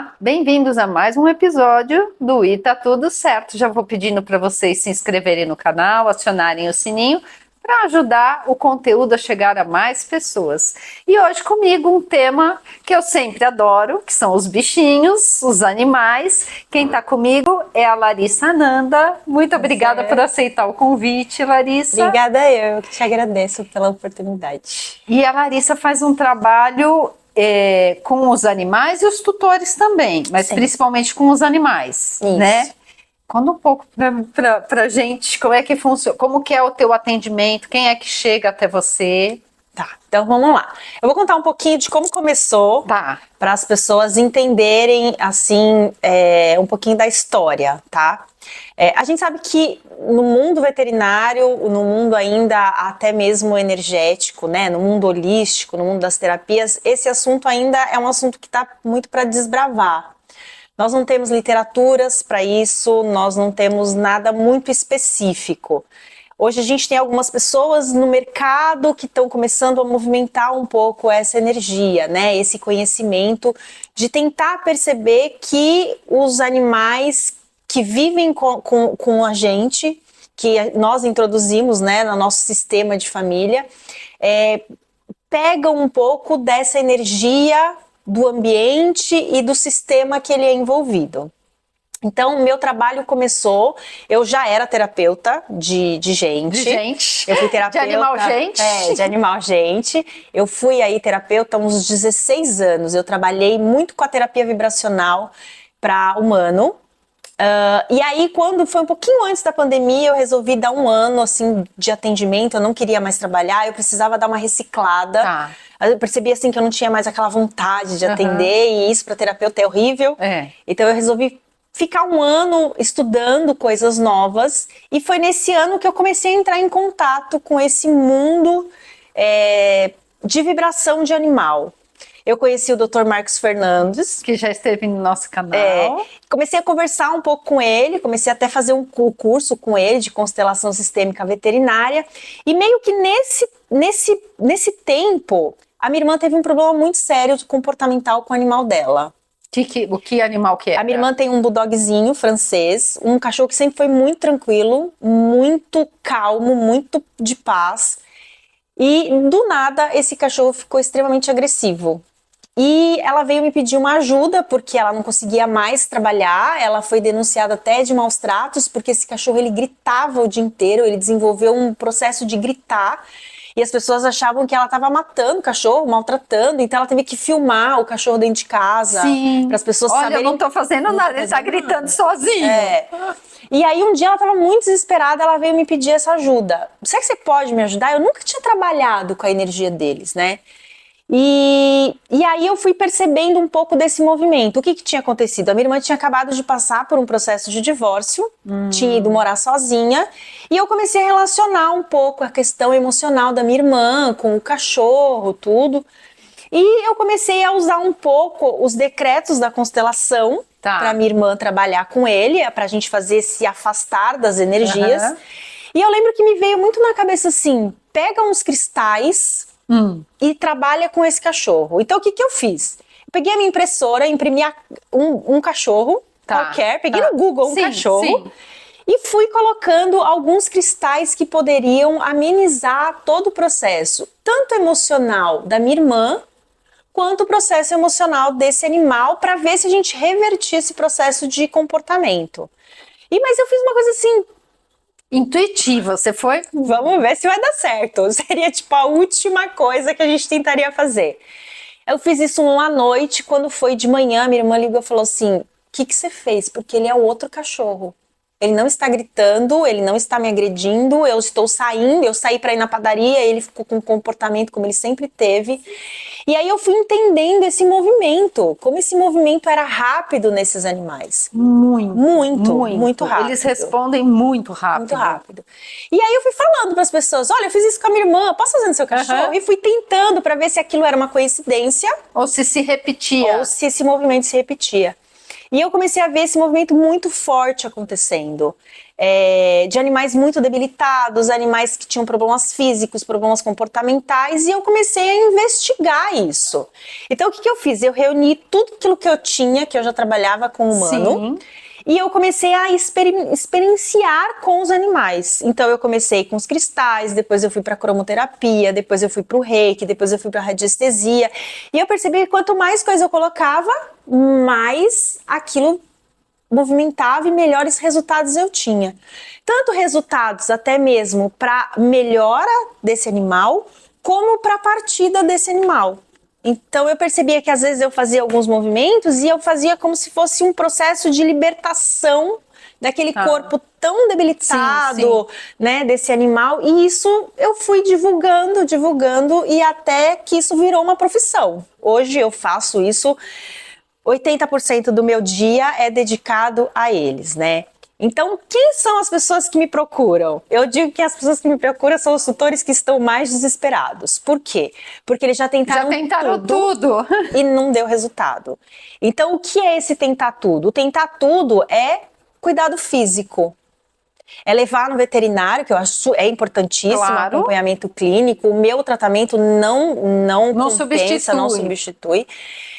Olá, bem-vindos a mais um episódio do E Tá Tudo Certo. Já vou pedindo para vocês se inscreverem no canal, acionarem o sininho para ajudar o conteúdo a chegar a mais pessoas. E hoje comigo um tema que eu sempre adoro, que são os bichinhos, os animais. Quem está comigo é a Larissa Ananda. Muito obrigada por aceitar o convite, Larissa. Obrigada, eu que te agradeço pela oportunidade. E a Larissa faz um trabalho com os animais e os tutores também, mas Sim. Principalmente com os animais, Isso. né? Conta um pouco pra gente como é que funciona, como que é o teu atendimento, quem é que chega até você. Tá, então vamos lá. Eu vou contar um pouquinho de como começou, Tá. para as pessoas entenderem, assim, um pouquinho da história, tá? A gente sabe que no mundo veterinário, no mundo ainda até mesmo energético, né, no mundo holístico, no mundo das terapias, esse assunto ainda é um assunto que está muito para desbravar. Nós não temos literaturas para isso, nós não temos nada muito específico. Hoje a gente tem algumas pessoas no mercado que estão começando a movimentar um pouco essa energia, né? Esse conhecimento de tentar perceber que os animais que vivem com a gente, que nós introduzimos, né, no nosso sistema de família, pegam um pouco dessa energia do ambiente e do sistema que ele é envolvido. Então, o meu trabalho começou, eu já era terapeuta de gente. De gente. Eu fui terapeuta. De animal gente. De animal gente. Eu fui aí terapeuta há uns 16 anos. Eu trabalhei muito com a terapia vibracional para humano. E aí, quando foi um pouquinho antes da pandemia, eu resolvi dar um ano assim de atendimento. Eu não queria mais trabalhar, eu precisava dar uma reciclada. Tá. Eu percebi assim que eu não tinha mais aquela vontade de atender, e isso para terapeuta é horrível. Então eu resolvi ficar um ano estudando coisas novas, e foi nesse ano que eu comecei a entrar em contato com esse mundo de vibração de animal. Eu conheci o Dr. Marcos Fernandes, que já esteve no nosso canal. Comecei a conversar um pouco com ele, comecei até a fazer um curso com ele de constelação sistêmica veterinária, e meio que nesse tempo, a minha irmã teve um problema muito sério comportamental com o animal dela. O que animal que é? A minha irmã tem um bulldogzinho francês, um cachorro que sempre foi muito tranquilo, muito calmo, muito de paz. E do nada esse cachorro ficou extremamente agressivo. E ela veio me pedir uma ajuda porque ela não conseguia mais trabalhar. Ela foi denunciada até de maus tratos porque esse cachorro ele gritava o dia inteiro, ele desenvolveu um processo de gritar. E as pessoas achavam que ela estava matando o cachorro, maltratando, então ela teve que filmar o cachorro dentro de casa. Sim. Para as pessoas Olha, saberem. eu não tô fazendo nada, ele tá gritando sozinho. E aí um dia ela estava muito desesperada, ela veio me pedir essa ajuda. Será que você pode me ajudar? Eu nunca tinha trabalhado com a energia deles, né? E aí eu fui percebendo um pouco desse movimento. O que tinha acontecido? A minha irmã tinha acabado de passar por um processo de divórcio, tinha ido morar sozinha, e eu comecei a relacionar um pouco a questão emocional da minha irmã com o cachorro, tudo. E eu comecei a usar um pouco os decretos da constelação para minha irmã trabalhar com ele, pra gente fazer se afastar das energias. E eu lembro que me veio muito na cabeça assim, pega uns cristais e trabalha com esse cachorro. Então o que eu fiz? Eu peguei a minha impressora, imprimi um cachorro qualquer, peguei no Google um cachorro e fui colocando alguns cristais que poderiam amenizar todo o processo, tanto emocional da minha irmã, quanto o processo emocional desse animal, para ver se a gente revertia esse processo de comportamento. Mas eu fiz uma coisa assim, intuitiva, você foi? Vamos ver se vai dar certo. Seria tipo a última coisa que a gente tentaria fazer. Eu fiz isso uma noite, quando foi de manhã, minha irmã ligou e falou assim, o que você fez? Porque ele é outro cachorro. Ele não está gritando, ele não está me agredindo, eu estou saindo, eu saí para ir na padaria, ele ficou com um comportamento como ele sempre teve. E aí eu fui entendendo esse movimento, como esse movimento era rápido nesses animais. Muito rápido. Eles respondem muito rápido. Muito rápido. E aí eu fui falando para as pessoas, olha, eu fiz isso com a minha irmã, posso fazer no seu cachorro? E fui tentando para ver se aquilo era uma coincidência. Ou se repetia. Ou se esse movimento se repetia. E eu comecei a ver esse movimento muito forte acontecendo. De animais muito debilitados, animais que tinham problemas físicos, problemas comportamentais, e eu comecei a investigar isso. Então, o que eu fiz? Eu reuni tudo aquilo que eu tinha, que eu já trabalhava com o humano, Sim. e eu comecei a experienciar com os animais. Então eu comecei com os cristais, depois eu fui para cromoterapia, depois eu fui para o reiki, depois eu fui para radiestesia. E eu percebi que quanto mais coisa eu colocava, mais aquilo movimentava e melhores resultados eu tinha. Tanto resultados até mesmo para melhora desse animal, como para a partida desse animal. Então eu percebia que às vezes eu fazia alguns movimentos e eu fazia como se fosse um processo de libertação daquele corpo tão debilitado, né, desse animal, e isso eu fui divulgando e até que isso virou uma profissão. Hoje eu faço isso, 80% do meu dia é dedicado a eles, né? Então, quem são as pessoas que me procuram? Eu digo que as pessoas que me procuram são os tutores que estão mais desesperados. Por quê? Porque eles já tentaram tudo e não deu resultado. Então, o que é esse tentar tudo? O tentar tudo é cuidado físico. É levar no veterinário, que eu acho importantíssimo, acompanhamento clínico. O meu tratamento não compensa, não substitui.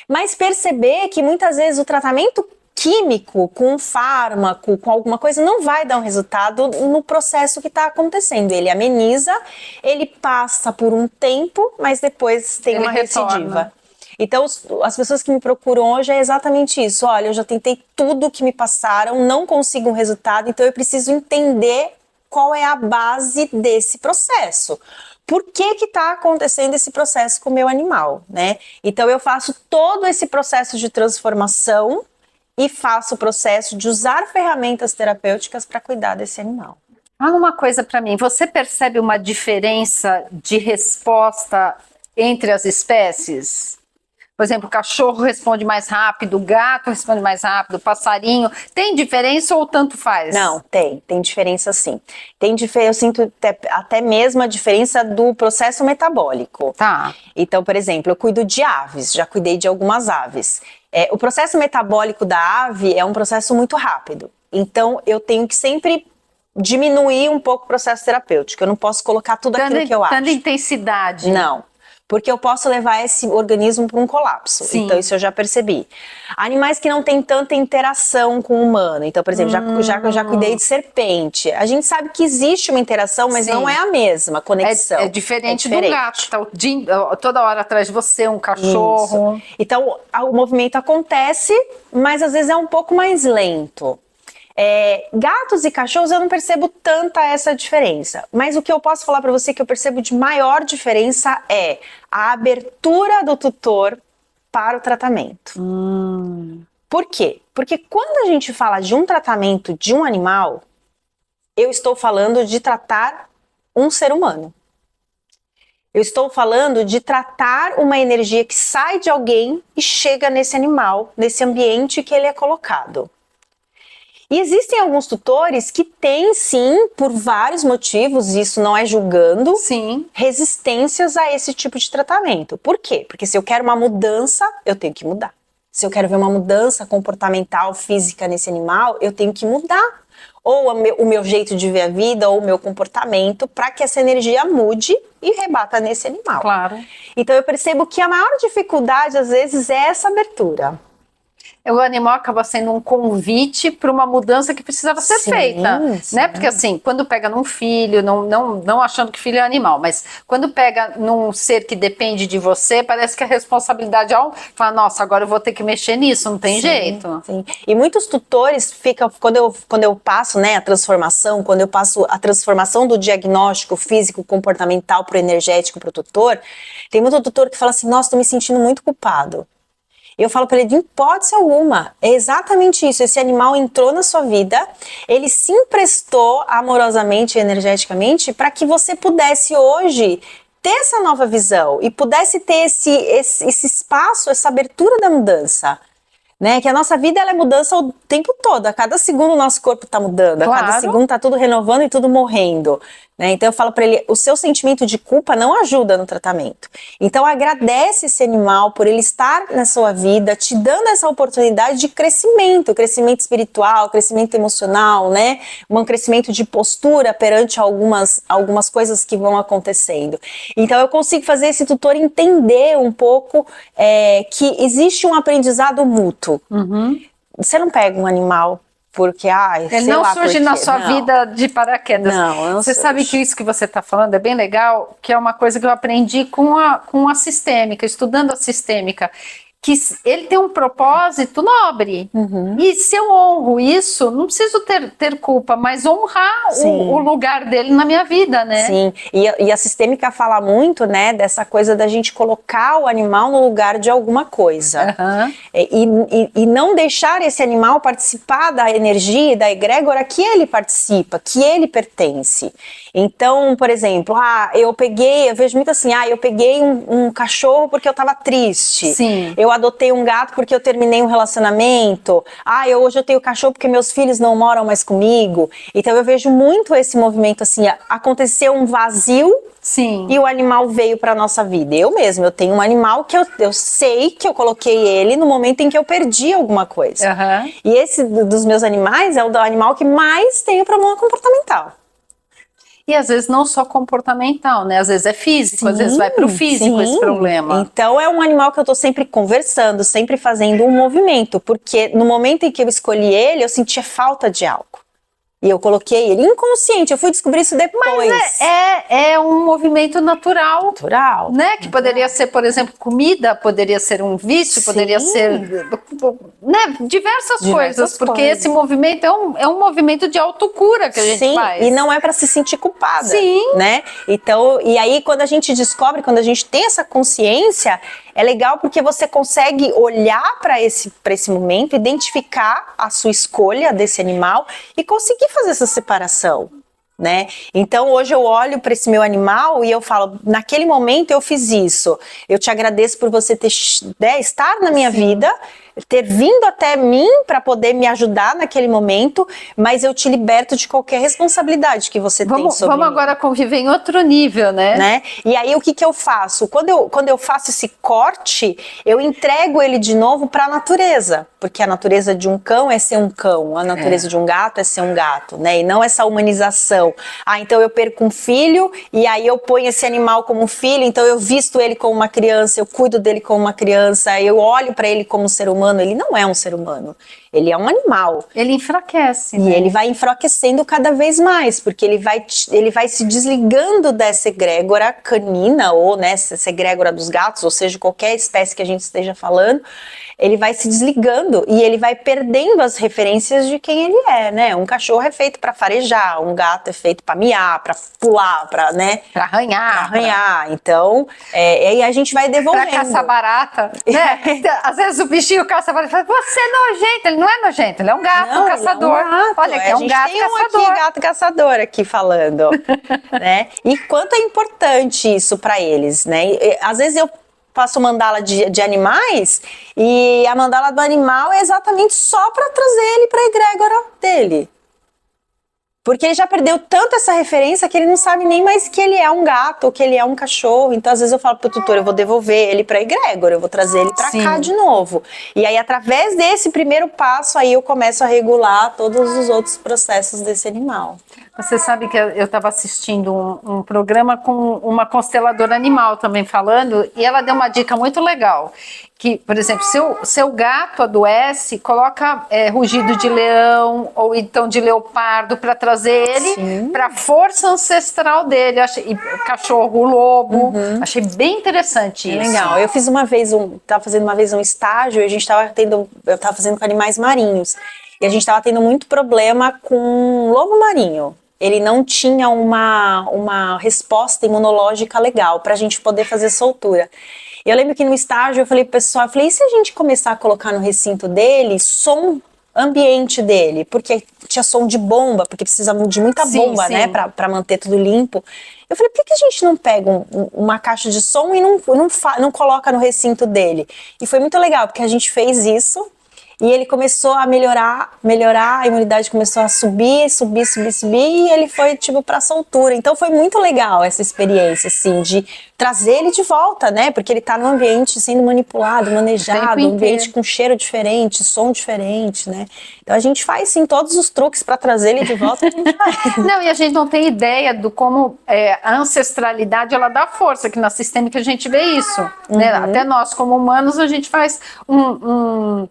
Mas perceber que muitas vezes o tratamento químico, com um fármaco, com alguma coisa, não vai dar um resultado no processo que está acontecendo. Ele ameniza, ele passa por um tempo, mas depois tem uma recidiva. Então, as pessoas que me procuram hoje é exatamente isso. Olha, eu já tentei tudo que me passaram, não consigo um resultado, então eu preciso entender qual é a base desse processo. Por que está acontecendo esse processo com o meu animal, né? Então, eu faço todo esse processo de transformação e faço o processo de usar ferramentas terapêuticas para cuidar desse animal. Fala uma coisa para mim, você percebe uma diferença de resposta entre as espécies? Por exemplo, o cachorro responde mais rápido, o gato responde mais rápido, o passarinho. Tem diferença ou tanto faz? Não, tem diferença sim. Eu sinto até mesmo a diferença do processo metabólico. Tá. Então, por exemplo, eu cuido de aves, já cuidei de algumas aves. O processo metabólico da ave é um processo muito rápido. Então, eu tenho que sempre diminuir um pouco o processo terapêutico. Eu não posso colocar tudo aquilo que eu acho. Tanta intensidade. Não. Porque eu posso levar esse organismo para um colapso. Sim. Então, isso eu já percebi. Animais que não têm tanta interação com o humano. Então, por exemplo, já cuidei de serpente. A gente sabe que existe uma interação, mas não é a mesma conexão. É diferente do gato, que tá toda hora atrás de você, um cachorro. Isso. Então, o movimento acontece, mas às vezes é um pouco mais lento. Gatos e cachorros eu não percebo tanta essa diferença, mas o que eu posso falar para você que eu percebo de maior diferença é a abertura do tutor para o tratamento. Por quê? Porque quando a gente fala de um tratamento de um animal, eu estou falando de tratar um ser humano. Eu estou falando de tratar uma energia que sai de alguém e chega nesse animal, nesse ambiente que ele é colocado. E existem alguns tutores que têm, sim, por vários motivos, isso não é julgando, resistências a esse tipo de tratamento. Por quê? Porque se eu quero uma mudança, eu tenho que mudar. Se eu quero ver uma mudança comportamental, física nesse animal, eu tenho que mudar. Ou o meu jeito de ver a vida, ou o meu comportamento, para que essa energia mude e rebata nesse animal. Claro. Então eu percebo que a maior dificuldade, às vezes, é essa abertura. O animal acaba sendo um convite para uma mudança que precisava ser feita, né? Porque assim, quando pega num filho, não achando que filho é animal, mas quando pega num ser que depende de você, parece que a responsabilidade fala, nossa, agora eu vou ter que mexer nisso, não tem jeito. Sim. E muitos tutores ficam, quando eu passo, né, a transformação, quando eu passo a transformação do diagnóstico físico comportamental para o energético para o tutor, tem muito tutor que fala assim, nossa, estou me sentindo muito culpado. Eu falo para ele, de hipótese alguma, é exatamente isso, esse animal entrou na sua vida, ele se emprestou amorosamente e energeticamente para que você pudesse hoje ter essa nova visão e pudesse ter esse espaço, essa abertura da mudança. né? Que a nossa vida ela é mudança o tempo todo. A cada segundo o nosso corpo tá mudando, a cada Claro. segundo tá tudo renovando e tudo morrendo, né? Então eu falo para ele, o seu sentimento de culpa não ajuda no tratamento. Então agradece esse animal por ele estar na sua vida, te dando essa oportunidade de crescimento espiritual, crescimento emocional, né? Um crescimento de postura perante algumas coisas que vão acontecendo. Então eu consigo fazer esse tutor entender um pouco que existe um aprendizado mútuo. Você não pega um animal porque, ele não surge na sua vida de paraquedas. Não você surge. sabe que isso que você está falando é bem legal, que é uma coisa que eu aprendi com a sistêmica, estudando a sistêmica, que ele tem um propósito nobre. E se eu honro isso, não preciso ter culpa, mas honrar o lugar dele na minha vida, né? Sim, e a sistêmica fala muito, né, dessa coisa da gente colocar o animal no lugar de alguma coisa. E não deixar esse animal participar da energia e da egrégora que ele participa, que ele pertence. Então, por exemplo, eu vejo muito assim, eu peguei um cachorro porque eu tava triste. Sim. Eu adotei um gato porque eu terminei um relacionamento. Hoje eu tenho cachorro porque meus filhos não moram mais comigo. Então eu vejo muito esse movimento assim, aconteceu um vazio. Sim. E o animal veio para nossa vida. Eu tenho um animal que eu sei que eu coloquei ele no momento em que eu perdi alguma coisa. E esse dos meus animais é o animal que mais tem o problema comportamental. E às vezes não só comportamental, né? Às vezes é físico, às vezes vai para o físico esse problema. Então é um animal que eu tô sempre conversando, sempre fazendo um movimento, porque no momento em que eu escolhi ele, eu sentia falta de algo. E eu coloquei ele inconsciente, eu fui descobrir isso depois. Mas é um movimento natural. Natural. Né? Que poderia ser, por exemplo, comida, poderia ser um vício, poderia ser, né? Diversas coisas, porque esse movimento é um movimento de autocura que a gente faz. E não é para se sentir culpada. Sim. Né? Então, e aí quando a gente descobre, quando a gente tem essa consciência, é legal porque você consegue olhar para esse momento, identificar a sua escolha desse animal e conseguir fazer essa separação, né? Então hoje eu olho para esse meu animal e eu falo, naquele momento eu fiz isso, eu te agradeço por você estar na minha vida, ter vindo até mim para poder me ajudar naquele momento, mas eu te liberto de qualquer responsabilidade que você tem sobre Vamos mim. agora conviver em outro nível, né? E aí o que eu faço? Quando eu faço esse corte, eu entrego ele de novo para a natureza, porque a natureza de um cão é ser um cão, a natureza de um gato é ser um gato, né? E não essa humanização. Então eu perco um filho e aí eu ponho esse animal como filho, então eu visto ele como uma criança, eu cuido dele como uma criança, eu olho para ele como um ser humano. Ele não é um ser humano, ele é um animal. Ele enfraquece, né? E ele vai enfraquecendo cada vez mais, porque ele vai se desligando dessa egrégora canina, ou essa egrégora dos gatos, ou seja, qualquer espécie que a gente esteja falando, ele vai se desligando e ele vai perdendo as referências de quem ele é, né? Um cachorro é feito para farejar, um gato é feito para miar, para pular, para arranhar. Então, aí a gente vai devolvendo. Para caçar barata, né? Às vezes o bichinho caça barata e fala, você é nojento. Ele não é nojento, ele é um gato caçador. Olha, que é um gato caçador. Aqui gato caçador aqui falando, né? E quanto é importante isso para eles, né? Às vezes eu faço mandala de animais e a mandala do animal é exatamente só para trazer ele para a egrégora dele. Porque ele já perdeu tanto essa referência que ele não sabe nem mais que ele é um gato ou que ele é um cachorro. Então, às vezes eu falo pro tutor, eu vou devolver ele pra egrégora, eu vou trazer ele pra cá de novo. E aí, através desse primeiro passo, aí eu começo a regular todos os outros processos desse animal. Você sabe que eu estava assistindo um programa com uma consteladora animal também falando, e ela deu uma dica muito legal. Que, por exemplo, seu gato adoece, coloca rugido de leão ou então de leopardo para trazer ele para a força ancestral dele. E cachorro, lobo. Achei bem interessante isso. Legal. Eu fiz estava fazendo uma vez um estágio e eu estava fazendo com animais marinhos. E a gente estava tendo muito problema com lobo marinho. Ele não tinha uma resposta imunológica legal para a gente poder fazer soltura. Eu lembro que no estágio eu falei pro pessoal, e se a gente começar a colocar no recinto dele som ambiente dele, porque tinha som de bomba, porque precisava de muita bomba, né, para manter tudo limpo. Eu falei, por que a gente não pega uma caixa de som e não coloca no recinto dele? E foi muito legal, porque a gente fez isso. E ele começou a melhorar, a imunidade começou a subir, e ele foi, tipo, pra soltura. Então foi muito legal essa experiência, assim, de trazer ele de volta, né? Porque ele tá num ambiente sendo manipulado, manejado, um ambiente com cheiro diferente, som diferente, né? Então a gente faz, sim, todos os truques pra trazer ele de volta, a gente faz. Não, e a gente não tem ideia do como a ancestralidade, ela dá força, que na sistêmica a gente vê isso, né? Até nós, como humanos, a gente faz um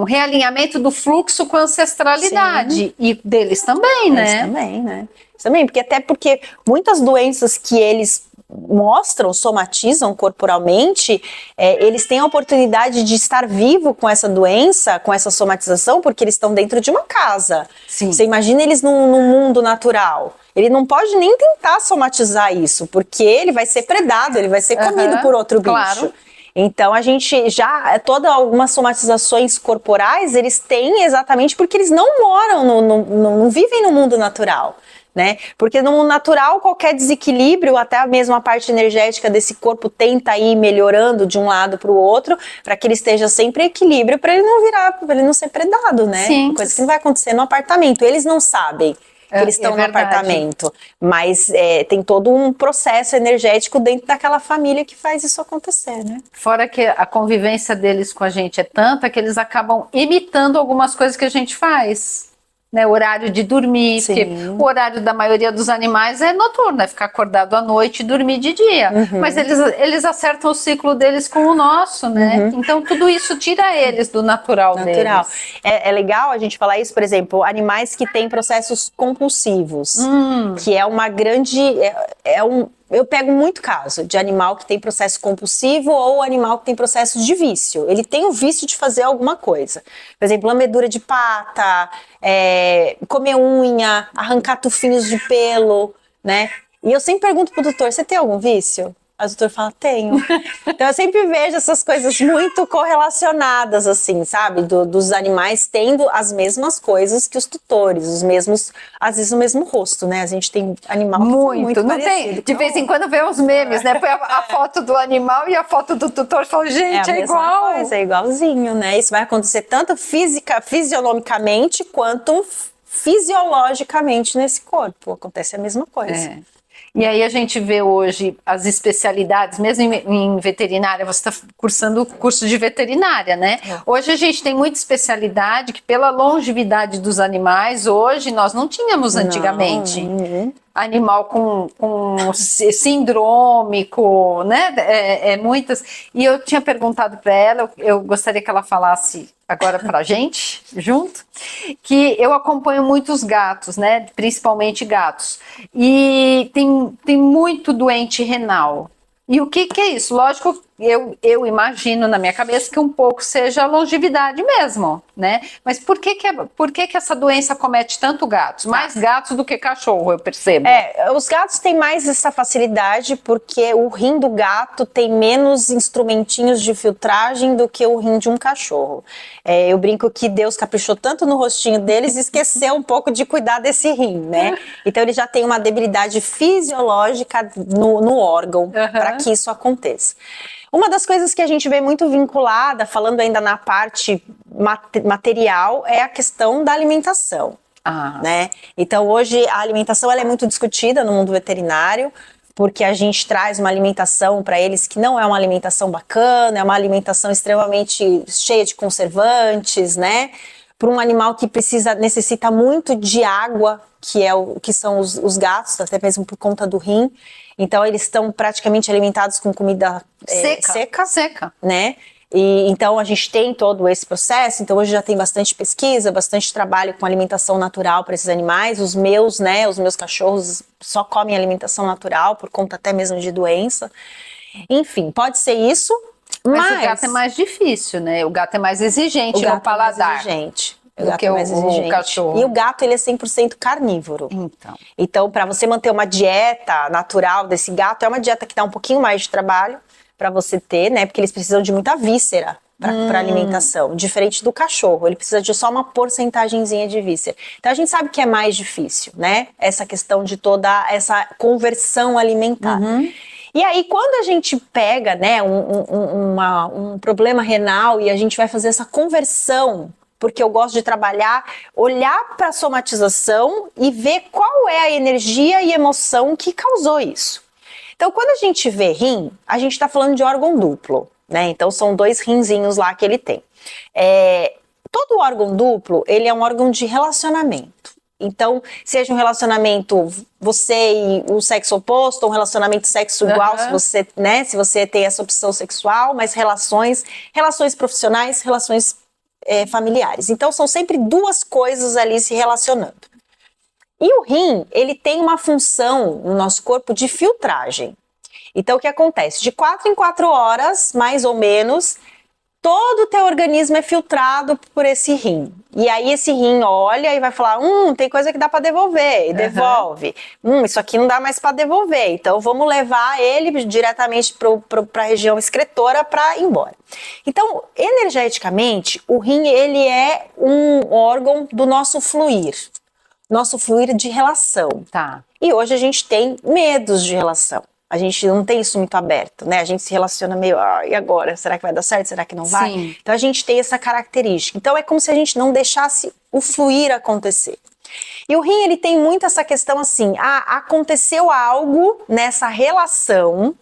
realinhamento do fluxo com a ancestralidade. Sim. E deles também, né? Eles também, né? Eles também, porque muitas doenças que eles mostram, somatizam corporalmente, eles têm a oportunidade de estar vivo com essa doença, com essa somatização, porque eles estão dentro de uma casa. Sim. Você imagina eles num mundo natural. Ele não pode nem tentar somatizar isso, porque ele vai ser predado, ele vai ser comido por outro bicho. Claro. Então a gente já, algumas somatizações corporais, eles têm exatamente porque eles não moram, não vivem no mundo natural. Né? Porque no mundo natural, qualquer desequilíbrio, até a mesma parte energética desse corpo tenta ir melhorando de um lado para o outro, para que ele esteja sempre em equilíbrio, para ele não ser predado, né? Sim. Coisa que não vai acontecer no apartamento. Eles não sabem que eles estão no apartamento, mas tem todo um processo energético dentro daquela família que faz isso acontecer, né? Fora que a convivência deles com a gente é tanta que eles acabam imitando algumas coisas que a gente faz. Né, horário de dormir, sim, porque o horário da maioria dos animais é noturno, é ficar acordado à noite e dormir de dia. Mas eles acertam o ciclo deles com o nosso, né? Então tudo isso tira eles do natural deles. É legal a gente falar isso, por exemplo, animais que têm processos compulsivos, que é uma grande... Eu pego muito caso de animal que tem processo compulsivo ou animal que tem processo de vício. Ele tem o vício de fazer alguma coisa. Por exemplo, lambedura de pata, comer unha, arrancar tufinhos de pelo, né? E eu sempre pergunto pro doutor, você tem algum vício? Aí o doutor fala, tenho. Então eu sempre vejo essas coisas muito correlacionadas, assim, sabe? Dos animais tendo as mesmas coisas que os tutores, os mesmos, às vezes o mesmo rosto, né? A gente tem animal muito não parecido. Tem. De vez em quando vê uns memes, né? Põe a foto do animal e a foto do tutor e fala, gente, é igual. Coisa, é igualzinho, né? Isso vai acontecer tanto fisionomicamente quanto fisiologicamente nesse corpo. Acontece a mesma coisa. E aí a gente vê hoje as especialidades, mesmo em veterinária, você está cursando o curso de veterinária, né? Hoje a gente tem muita especialidade que pela longevidade dos animais, hoje nós não tínhamos antigamente. Animal com sindrômico, né? Muitas. E eu tinha perguntado para ela, eu gostaria que ela falasse agora pra gente, junto, que eu acompanho muitos gatos, né? Principalmente gatos. E tem muito doente renal. E o que é isso? Lógico, eu imagino na minha cabeça que um pouco seja a longevidade mesmo, né? Mas por que essa doença comete tanto gatos? Mais gatos do que cachorro, eu percebo. Os gatos têm mais essa facilidade porque o rim do gato tem menos instrumentinhos de filtragem do que o rim de um cachorro. Eu brinco que Deus caprichou tanto no rostinho deles e esqueceu um pouco de cuidar desse rim, né? Então ele já tem uma debilidade fisiológica no órgão para que isso aconteça. Uma das coisas que a gente vê muito vinculada, falando ainda na parte material, é a questão da alimentação, né? Então hoje a alimentação ela é muito discutida no mundo veterinário, porque a gente traz uma alimentação para eles que não é uma alimentação bacana, é uma alimentação extremamente cheia de conservantes, né? Para um animal que necessita muito de água, que são os gatos, até mesmo por conta do rim. Então eles estão praticamente alimentados com comida seca, né? E então a gente tem todo esse processo. Então hoje já tem bastante pesquisa, bastante trabalho com alimentação natural para esses animais. Os meus cachorros só comem alimentação natural por conta até mesmo de doença. Enfim, pode ser isso. Mas o gato é mais difícil, né? O gato é mais exigente no paladar. Mais exigente. O gato é mais exigente. O cachorro. E o gato, ele é 100% carnívoro. Então, para você manter uma dieta natural desse gato, é uma dieta que dá um pouquinho mais de trabalho para você ter, né? Porque eles precisam de muita víscera para alimentação. Diferente do cachorro, ele precisa de só uma porcentagemzinha de víscera. Então, a gente sabe que é mais difícil, né? Essa questão de toda essa conversão alimentar. E aí, quando a gente pega, né, um problema renal e a gente vai fazer essa conversão, porque eu gosto de trabalhar, olhar para a somatização e ver qual é a energia e emoção que causou isso. Então, quando a gente vê rim, a gente está falando de órgão duplo, né? Então, são 2 rinzinhos lá que ele tem. Todo órgão duplo, ele é um órgão de relacionamento. Então, seja um relacionamento você e o sexo oposto, ou um relacionamento sexo igual, se você, né, se você tem essa opção sexual, mas relações profissionais, relações familiares. Então, são sempre 2 coisas ali se relacionando. E o rim, ele tem uma função no nosso corpo de filtragem. Então, o que acontece? De 4 em 4 horas, mais ou menos, todo o teu organismo é filtrado por esse rim. E aí esse rim olha e vai falar, tem coisa que dá para devolver, e devolve. Isso aqui não dá mais para devolver, então vamos levar ele diretamente para a região excretora para ir embora. Então, energeticamente, o rim, ele é um órgão do nosso fluir de relação. Tá. E hoje a gente tem medos de relação. A gente não tem isso muito aberto, né? A gente se relaciona meio, e agora? Será que vai dar certo? Será que não vai? Sim. Então a gente tem essa característica. Então é como se a gente não deixasse o fluir acontecer. E o rim, ele tem muito essa questão assim, aconteceu algo nessa relação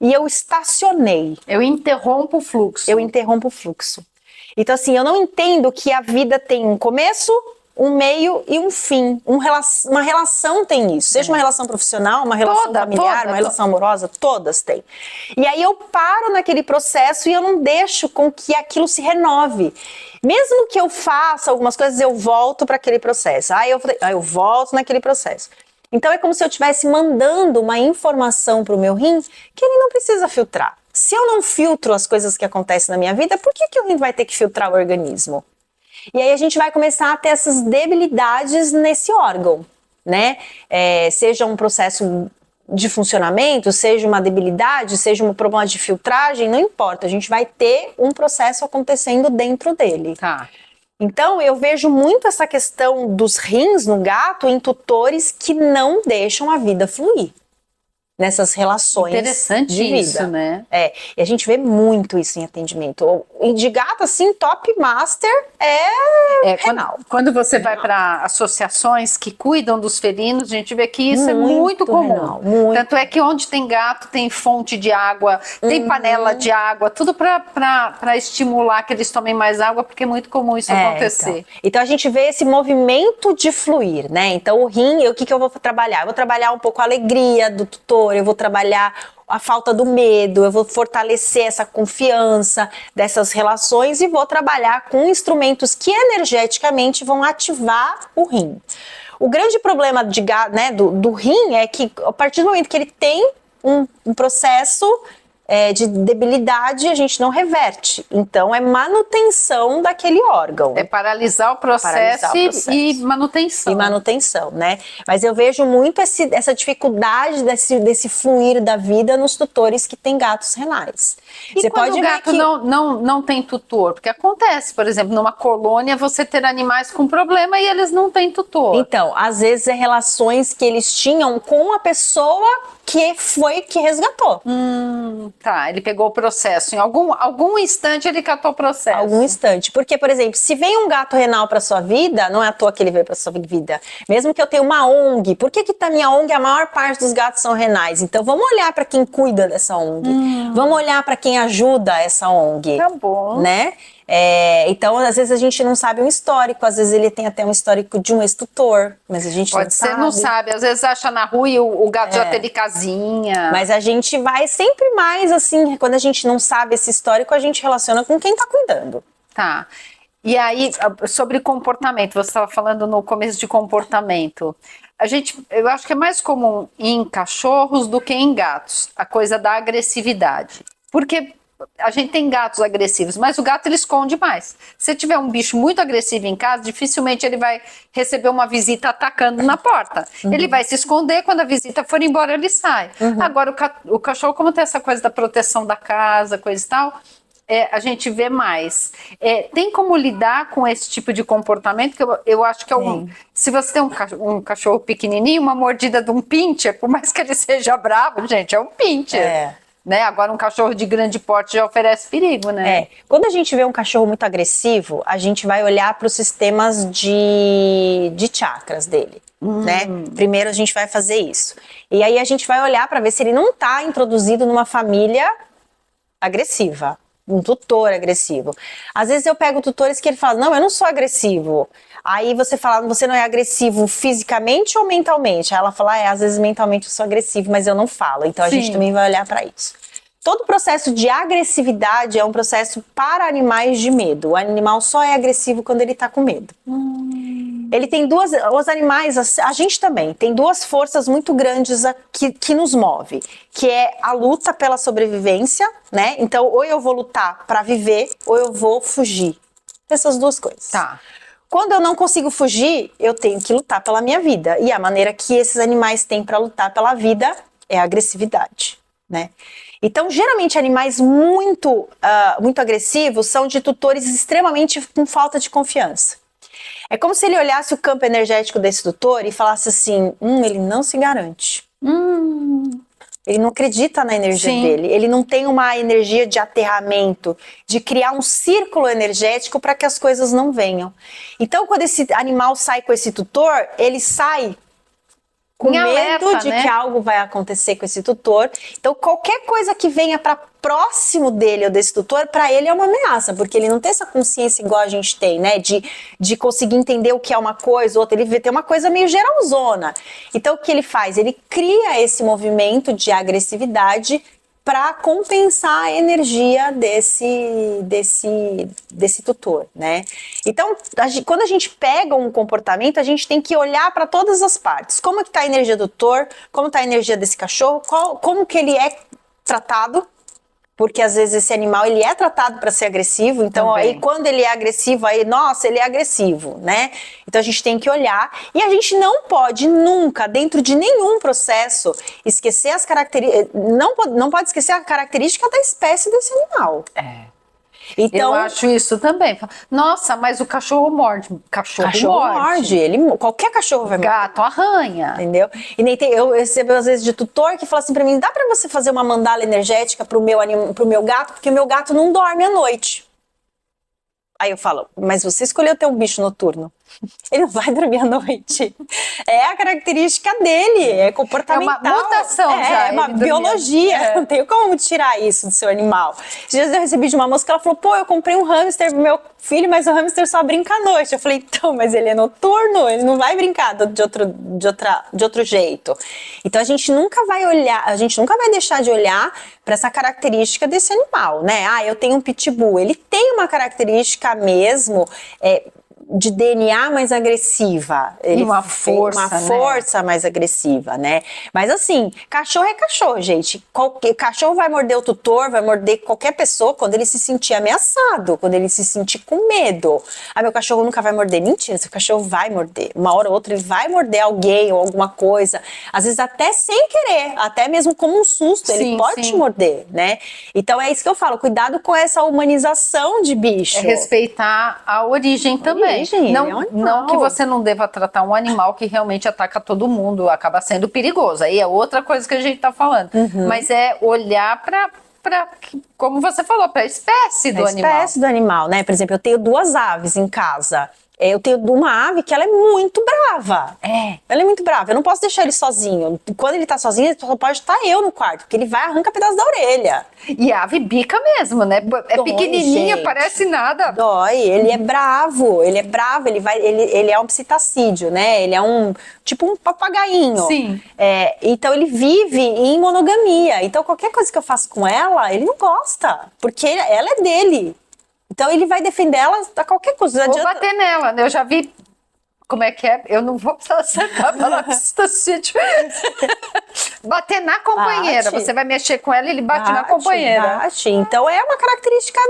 e eu estacionei. Eu interrompo o fluxo. Eu interrompo o fluxo. Então assim, eu não entendo que a vida tem um começo, um meio e um fim. Uma relação tem isso. Seja uma relação profissional, uma relação familiar, uma relação amorosa, todas têm. E aí eu paro naquele processo e eu não deixo com que aquilo se renove. Mesmo que eu faça algumas coisas, eu volto para aquele processo. Aí eu volto naquele processo. Então é como se eu estivesse mandando uma informação para o meu rim que ele não precisa filtrar. Se eu não filtro as coisas que acontecem na minha vida, por que o rim vai ter que filtrar o organismo? E aí a gente vai começar a ter essas debilidades nesse órgão, né? Seja um processo de funcionamento, seja uma debilidade, seja um problema de filtragem, não importa. A gente vai ter um processo acontecendo dentro dele. Tá. Então eu vejo muito essa questão dos rins no gato em tutores que não deixam a vida fluir. Nessas relações Interessante de vida. Isso, né? E a gente vê muito isso em atendimento. De gato, assim, top master renal. Quando você vai para associações que cuidam dos felinos, a gente vê que isso é muito comum. Renal, muito. Tanto é que onde tem gato, tem fonte de água, tem panela de água, tudo para estimular que eles tomem mais água, porque é muito comum isso acontecer. Então a gente vê esse movimento de fluir, né? Então o rim, o que eu vou trabalhar? Eu vou trabalhar um pouco a alegria do tutor, eu vou trabalhar a falta do medo, eu vou fortalecer essa confiança dessas relações e vou trabalhar com instrumentos que energeticamente vão ativar o rim. O grande problema do rim é que a partir do momento que ele tem um processo de debilidade, a gente não reverte. Então, é manutenção daquele órgão. É paralisar o processo, e manutenção. E manutenção, né? Mas eu vejo muito essa dificuldade desse fluir da vida nos tutores que têm gatos renais. E você quando o gato não tem tutor? Porque acontece, por exemplo, numa colônia você ter animais com problema e eles não têm tutor. Então, às vezes é relações que eles tinham com a pessoa que resgatou. Tá, ele pegou o processo. Em algum instante ele catou o processo. Algum instante. Porque, por exemplo, se vem um gato renal para sua vida, não é à toa que ele veio para sua vida. Mesmo que eu tenha uma ONG, por que a minha ONG, a maior parte dos gatos são renais? Então, vamos olhar para quem cuida dessa ONG. Vamos olhar para quem ajuda essa ONG. Tá bom. Né? Então, às vezes a gente não sabe um histórico, às vezes ele tem até um histórico de um ex-tutor, mas a gente Pode ser, não sabe. Às vezes acha na rua e o gato já teve casinha. Mas a gente vai sempre mais, assim, quando a gente não sabe esse histórico, a gente relaciona com quem tá cuidando. Tá. E aí, sobre comportamento, você estava falando no começo de comportamento. Eu acho que é mais comum em cachorros do que em gatos, a coisa da agressividade. Porque a gente tem gatos agressivos, mas o gato ele esconde mais. Se tiver um bicho muito agressivo em casa, dificilmente ele vai receber uma visita atacando na porta. Ele vai se esconder, quando a visita for embora ele sai. Agora o cachorro, como tem essa coisa da proteção da casa, coisa e tal, a gente vê mais. Tem como lidar com esse tipo de comportamento? Que eu acho que se você tem um cachorro pequenininho, uma mordida de um pincher, por mais que ele seja bravo, gente, é um pincher. Né? Agora um cachorro de grande porte já oferece perigo, né? Quando a gente vê um cachorro muito agressivo, a gente vai olhar para os sistemas de chakras dele, né? Primeiro a gente vai fazer isso. E aí a gente vai olhar para ver se ele não está introduzido numa família agressiva, um tutor agressivo. Às vezes eu pego tutores que ele fala, não, eu não sou agressivo. Aí você fala, você não é agressivo fisicamente ou mentalmente? Aí ela fala, às vezes mentalmente eu sou agressivo, mas eu não falo. Então a gente também vai olhar para isso. Todo processo de agressividade é um processo para animais de medo. O animal só é agressivo quando ele está com medo. Ele tem os animais, a gente também, tem duas forças muito grandes que nos move, que é a luta pela sobrevivência, né? Então, ou eu vou lutar para viver, ou eu vou fugir. Essas duas coisas. Tá. Quando eu não consigo fugir, eu tenho que lutar pela minha vida. E a maneira que esses animais têm para lutar pela vida é a agressividade, né? Então, geralmente, animais muito agressivos são de tutores extremamente com falta de confiança. É como se ele olhasse o campo energético desse tutor e falasse assim, ele não se garante. Ele não acredita na energia dele. Ele não tem uma energia de aterramento, de criar um círculo energético para que as coisas não venham. Então, quando esse animal sai com esse tutor, ele sai com medo de que algo vai acontecer com esse tutor. Então, qualquer coisa que venha para próximo dele ou desse tutor, para ele é uma ameaça, porque ele não tem essa consciência igual a gente tem, né? De conseguir entender o que é uma coisa, outra. Ele tem uma coisa meio geralzona. Então, o que ele faz? Ele cria esse movimento de agressividade para compensar a energia desse tutor, né? Então, quando a gente pega um comportamento, a gente tem que olhar para todas as partes. Como que tá a energia do tutor? Como tá a energia desse cachorro? Como que ele é tratado? Porque às vezes esse animal ele é tratado para ser agressivo, então aí quando ele é agressivo, aí, nossa, ele é agressivo, né? Então a gente tem que olhar e a gente não pode nunca, dentro de nenhum processo, esquecer as características, não pode esquecer a característica da espécie desse animal. Então, eu acho isso também. Nossa, mas o cachorro morde. Cachorro morde. Qualquer cachorro vai morder. Gato arranha. Entendeu? E nem eu recebo às vezes de tutor que fala assim pra mim, dá pra você fazer uma mandala energética pro meu gato, porque o meu gato não dorme à noite. Aí eu falo, mas você escolheu ter um bicho noturno. Ele não vai dormir à noite. É a característica dele, é comportamental. É uma mutação já. É uma biologia. Não tem como tirar isso do seu animal. Esses dias eu recebi de uma moça que ela falou, eu comprei um hamster pro meu filho, mas o hamster só brinca à noite. Eu falei, então, mas ele é noturno, ele não vai brincar de outro jeito. Então a gente nunca vai deixar de olhar para essa característica desse animal, né? Eu tenho um pitbull, ele tem uma característica mesmo, de DNA mais agressiva. Ele uma força mais agressiva, né? Mas assim, cachorro é cachorro, gente. Cachorro vai morder o tutor, vai morder qualquer pessoa quando ele se sentir ameaçado, quando ele se sentir com medo. Meu cachorro nunca vai morder. Mentira, seu cachorro vai morder. Uma hora ou outra ele vai morder alguém ou alguma coisa. Às vezes até sem querer, até mesmo como um susto, ele pode te morder, né? Então é isso que eu falo, cuidado com essa humanização de bicho. Respeitar a origem também. Não que você não deva tratar um animal que realmente ataca todo mundo, acaba sendo perigoso. Aí é outra coisa que a gente tá falando. Mas é olhar para, como você falou, para a espécie do animal. A espécie do animal, né? Por exemplo, eu tenho 2 aves em casa. Eu tenho uma ave que ela é muito brava. Ela é muito brava. Eu não posso deixar ele sozinho. Quando ele tá sozinho, só pode estar eu no quarto, porque ele vai arrancar pedaço da orelha. E a ave bica mesmo, né? É pequenininha, gente, parece nada. Dói. Ele é bravo. Ele é um psitacídeo, né? Ele é tipo um papagainho. Sim. Então ele vive em monogamia. Então qualquer coisa que eu faço com ela, ele não gosta, porque ela é dele. Então ele vai defender ela a qualquer coisa. Vou bater nela, né? Eu já vi. Como é que é? Eu não vou acertar a palavra psitacídeo. bater na companheira. Bate. Você vai mexer com ela e ele bate na Bate, companheira. bate. Então é uma característica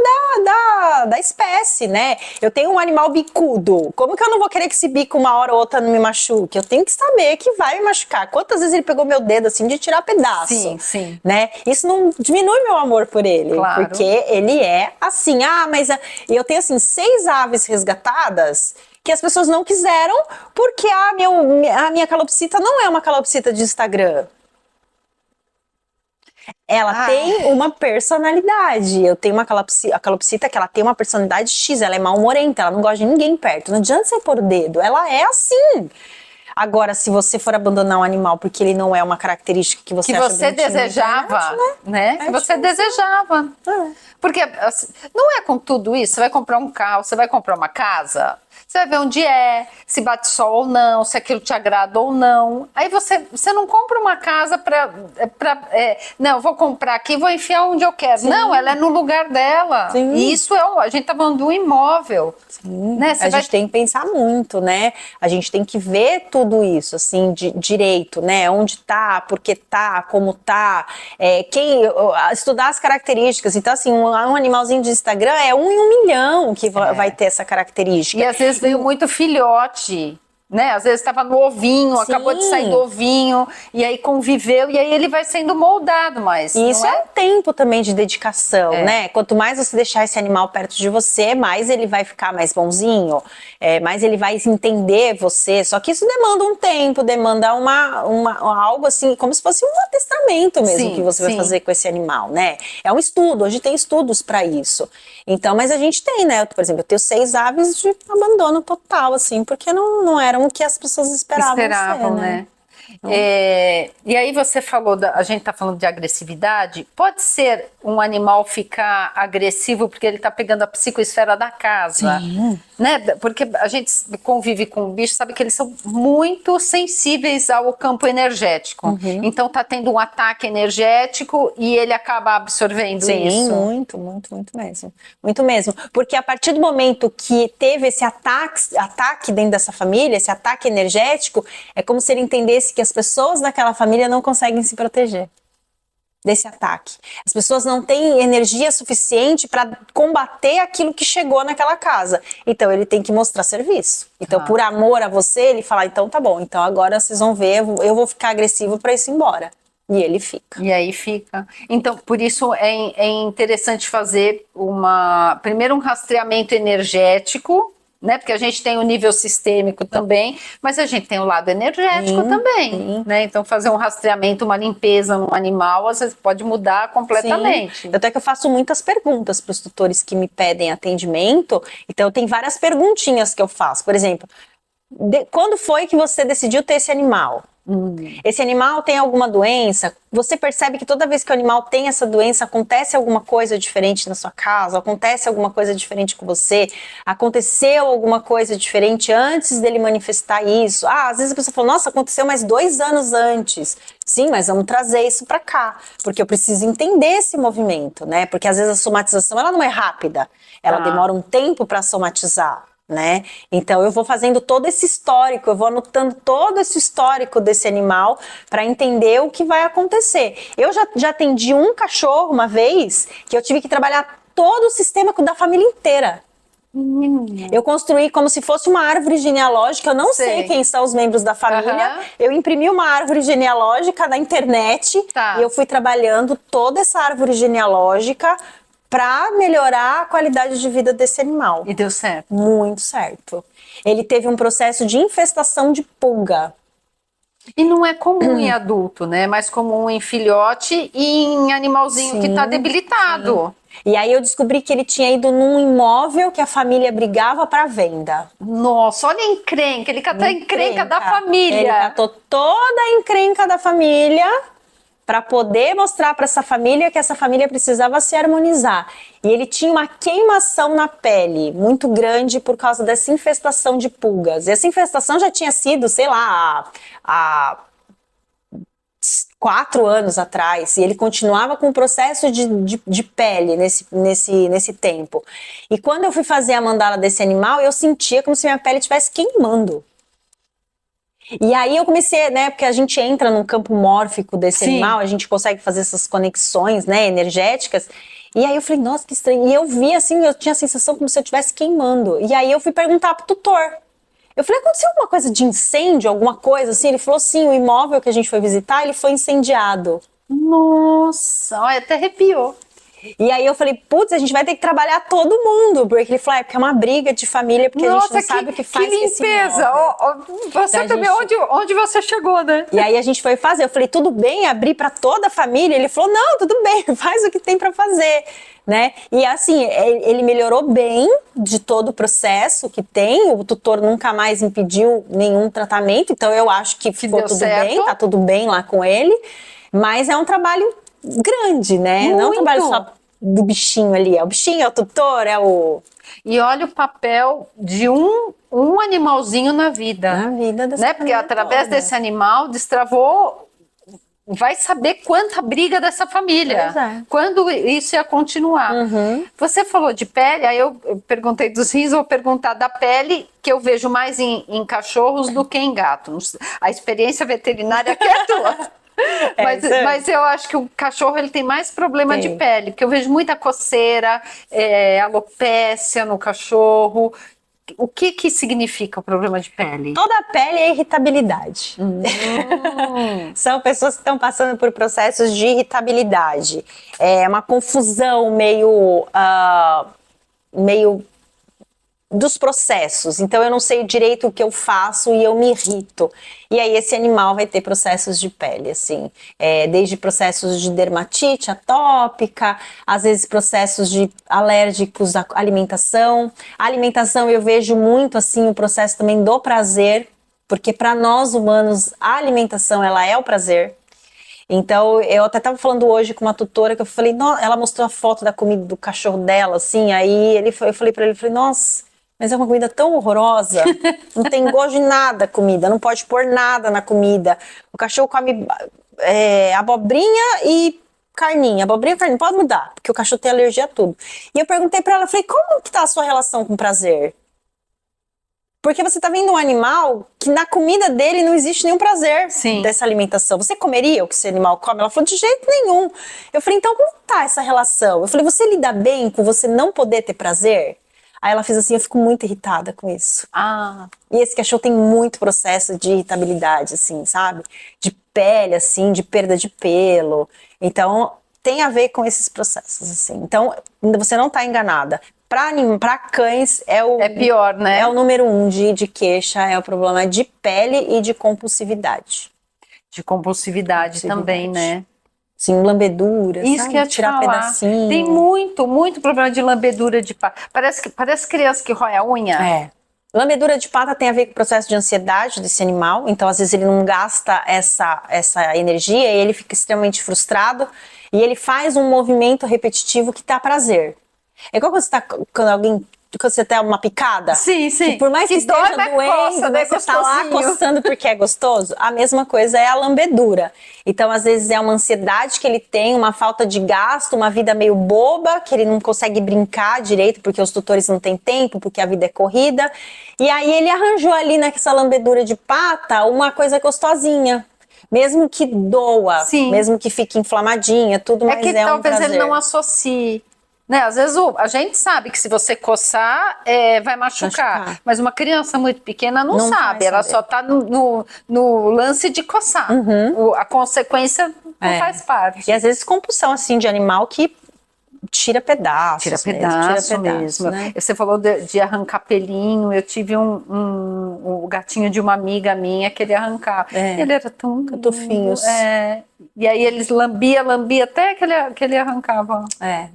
da espécie, né? Eu tenho um animal bicudo. Como que eu não vou querer que esse bico uma hora ou outra não me machuque? Eu tenho que saber que vai me machucar. Quantas vezes ele pegou meu dedo assim de tirar pedaço? Sim, sim. Né? Isso não diminui meu amor por ele. Claro. Porque ele é assim. Mas eu tenho assim 6 aves resgatadas que as pessoas não quiseram porque a minha calopsita não é uma calopsita de Instagram. Ela tem uma personalidade. Eu tenho a calopsita que ela tem uma personalidade X, ela é mal-humorenta, ela não gosta de ninguém perto. Não adianta você pôr o dedo, ela é assim. Agora, se você for abandonar um animal porque ele não é uma característica que você acha bonitinho na desejava, internet, né? Que você desejava. Porque assim, não é com tudo isso, você vai comprar um carro, você vai comprar uma casa, você vai ver onde se bate sol ou não, se aquilo te agrada ou não. Aí você não compra uma casa não, eu vou comprar aqui e vou enfiar onde eu quero. Sim. Não, ela é no lugar dela. Sim. E isso a gente tá falando do imóvel. Sim. Né? A gente tem que pensar muito, né? A gente tem que ver tudo isso, assim, de direito, né? Onde tá, por que tá, como tá, estudar as características. Então, assim, um animalzinho de Instagram é 1 em 1 milhão que vai ter essa característica. E às vezes veio muito filhote, né? Às vezes estava no ovinho, sim, acabou de sair do ovinho, e aí conviveu, e aí ele vai sendo moldado mais. E isso é um tempo também de dedicação, né? Quanto mais você deixar esse animal perto de você, mais ele vai ficar mais bonzinho, mais ele vai entender você. Só que isso demanda um tempo, demanda algo assim, como se fosse um adestramento mesmo, sim, que você vai fazer com esse animal, né? É um estudo, hoje tem estudos para isso. Então, mas a gente tem, né? Por exemplo, eu tenho 6 aves de abandono total, assim, porque não eram o que as pessoas esperavam ser, né? E aí você falou, a gente está falando de agressividade, pode ser um animal ficar agressivo porque ele está pegando a psicoesfera da casa, sim, né? Porque a gente convive com o bicho, sabe que eles são muito sensíveis ao campo energético, então está tendo um ataque energético e ele acaba absorvendo, sim, isso. Muito mesmo, porque a partir do momento que teve esse ataque dentro dessa família, esse ataque energético, é como se ele entendesse que as pessoas daquela família não conseguem se proteger desse ataque. As pessoas não têm energia suficiente para combater aquilo que chegou naquela casa. Então ele tem que mostrar serviço. Então, por amor a você, ele fala, então tá bom, então agora vocês vão ver, eu vou ficar agressivo para isso ir embora. E ele fica. E aí fica. Então, por isso é interessante fazer primeiro um rastreamento energético, né? Porque a gente tem o nível sistêmico também, mas a gente tem o lado energético também, sim, né? Então fazer um rastreamento, uma limpeza no animal, às vezes pode mudar completamente. Sim. Até que eu faço muitas perguntas para os tutores que me pedem atendimento, então tem várias perguntinhas que eu faço. Por exemplo, quando foi que você decidiu ter esse animal? Esse animal tem alguma doença? Você percebe que toda vez que o animal tem essa doença, acontece alguma coisa diferente na sua casa? Acontece alguma coisa diferente com você? Aconteceu alguma coisa diferente antes dele manifestar isso? Às vezes a pessoa fala, nossa, aconteceu mais 2 anos antes. Sim, mas vamos trazer isso para cá, porque eu preciso entender esse movimento, né? Porque às vezes a somatização ela não é rápida, ela demora um tempo para somatizar. Né? Então eu vou fazendo todo esse histórico, eu vou anotando todo esse histórico desse animal para entender o que vai acontecer. Eu já atendi um cachorro uma vez que eu tive que trabalhar todo o sistema da família inteira. Eu construí como se fosse uma árvore genealógica, eu não sei quem são os membros da família, eu imprimi uma árvore genealógica na internet e eu fui trabalhando toda essa árvore genealógica para melhorar a qualidade de vida desse animal. E deu certo? Muito certo. Ele teve um processo de infestação de pulga. E não é comum em adulto, né? É mais comum em filhote e em animalzinho que está debilitado. Sim. E aí eu descobri que ele tinha ido num imóvel que a família brigava para venda. Nossa, olha a encrenca, ele catou a encrenca da família. Ele catou toda a encrenca da família para poder mostrar para essa família que essa família precisava se harmonizar. E ele tinha uma queimação na pele muito grande por causa dessa infestação de pulgas. E essa infestação já tinha sido, sei lá, há 4 anos atrás, e ele continuava com o processo de pele nesse tempo. E quando eu fui fazer a mandala desse animal, eu sentia como se minha pele estivesse queimando. E aí eu comecei, né, porque a gente entra num campo mórfico desse Sim. animal, a gente consegue fazer essas conexões, né, energéticas. E aí eu falei, nossa, que estranho. E eu vi assim, eu tinha a sensação como se eu estivesse queimando. E aí eu fui perguntar pro tutor. Eu falei, aconteceu alguma coisa de incêndio, alguma coisa assim? Ele falou, sim, o imóvel que a gente foi visitar, ele foi incendiado. Nossa, olha, até arrepiou. E aí eu falei, putz, a gente vai ter que trabalhar todo mundo. Porque ele falou, porque é uma briga de família, porque a gente não sabe o que faz que com esse limpeza! imóvel. Você Então, também, onde você chegou, né? E aí a gente foi fazer, eu falei, tudo bem abrir para toda a família? Ele falou, não, tudo bem, faz o que tem para fazer, né? E assim, ele melhorou bem de todo o processo que tem, o tutor nunca mais impediu nenhum tratamento, então eu acho que ficou deu tudo certo. bem, tá tudo bem lá com ele, mas é um trabalho grande, né? Não é um Muito. trabalho só do bichinho ali, é o bichinho, é o tutor, é o... E olha o papel de um animalzinho na vida. Na vida dessa Né? Porque família através toda. desse animal destravou, vai saber quanta briga dessa família. Pois é. Quando isso ia continuar. Uhum. Você falou de pele, aí eu perguntei dos rins, vou perguntar da pele, que eu vejo mais em cachorros do que em gatos. A experiência veterinária que é tua. Mas eu acho que o cachorro ele tem mais problema de pele, porque eu vejo muita coceira, alopécia no cachorro. O que significa o problema de pele? Toda a pele é irritabilidade. São pessoas que estão passando por processos de irritabilidade. É uma confusão meio dos processos. Então eu não sei direito o que eu faço e eu me irrito. E aí esse animal vai ter processos de pele, assim, desde processos de dermatite atópica, às vezes processos de alérgicos à alimentação. A alimentação eu vejo muito assim o processo também do prazer, porque para nós humanos a alimentação ela é o prazer. Então, eu até estava falando hoje com uma tutora que eu falei, ela mostrou a foto da comida do cachorro dela, assim, aí eu falei para ele, nossa, mas é uma comida tão horrorosa, não tem gosto de nada a comida, não pode pôr nada na comida. O cachorro come abobrinha e carninha, abobrinha e carninha, pode mudar, porque o cachorro tem alergia a tudo. E eu perguntei para ela, falei, como que tá a sua relação com prazer? Porque você tá vendo um animal que na comida dele não existe nenhum prazer dessa alimentação. Você comeria o que esse animal come? Ela falou, de jeito nenhum. Eu falei, então como tá essa relação? Eu falei, você lida bem com você não poder ter prazer? Aí ela fez assim, eu fico muito irritada com isso. E esse cachorro tem muito processo de irritabilidade, assim, sabe? De pele, assim, de perda de pelo. Então, tem a ver com esses processos, assim. Então, você não tá enganada. Para cães é pior, né? É o número 1 de queixa, é o problema de pele e de compulsividade. De compulsividade também, né? Sim, lambedura, isso sabe? Que eu ia te Tirar falar. pedacinho. Tem muito problema de lambedura de pata. Parece criança que rói a unha. Lambedura de pata tem a ver com o processo de ansiedade desse animal, então às vezes ele não gasta essa energia e ele fica extremamente frustrado e ele faz um movimento repetitivo que dá prazer. É igual quando você tem uma picada. Sim. Que por mais que esteja doendo, né, você tá lá coçando porque é gostoso. A mesma coisa é a lambedura. Então, às vezes, é uma ansiedade que ele tem, uma falta de gasto, uma vida meio boba, que ele não consegue brincar direito porque os tutores não têm tempo, porque a vida é corrida. E aí ele arranjou ali nessa lambedura de pata uma coisa gostosinha. Mesmo que doa, mesmo que fique inflamadinha, tudo, mas que é um talvez prazer. ele não associe. Né? Às vezes a gente sabe que se você coçar, vai machucar. Mas uma criança muito pequena não sabe. Ela só está no lance de coçar. A consequência não faz parte. E às vezes compulsão assim de animal que tira pedaços. Tira pedaço mesmo. Né? Você falou de arrancar pelinho. Eu tive o gatinho de uma amiga minha que ele arrancava. Ele era tão catufinhos. E aí eles lambia até que ele arrancava.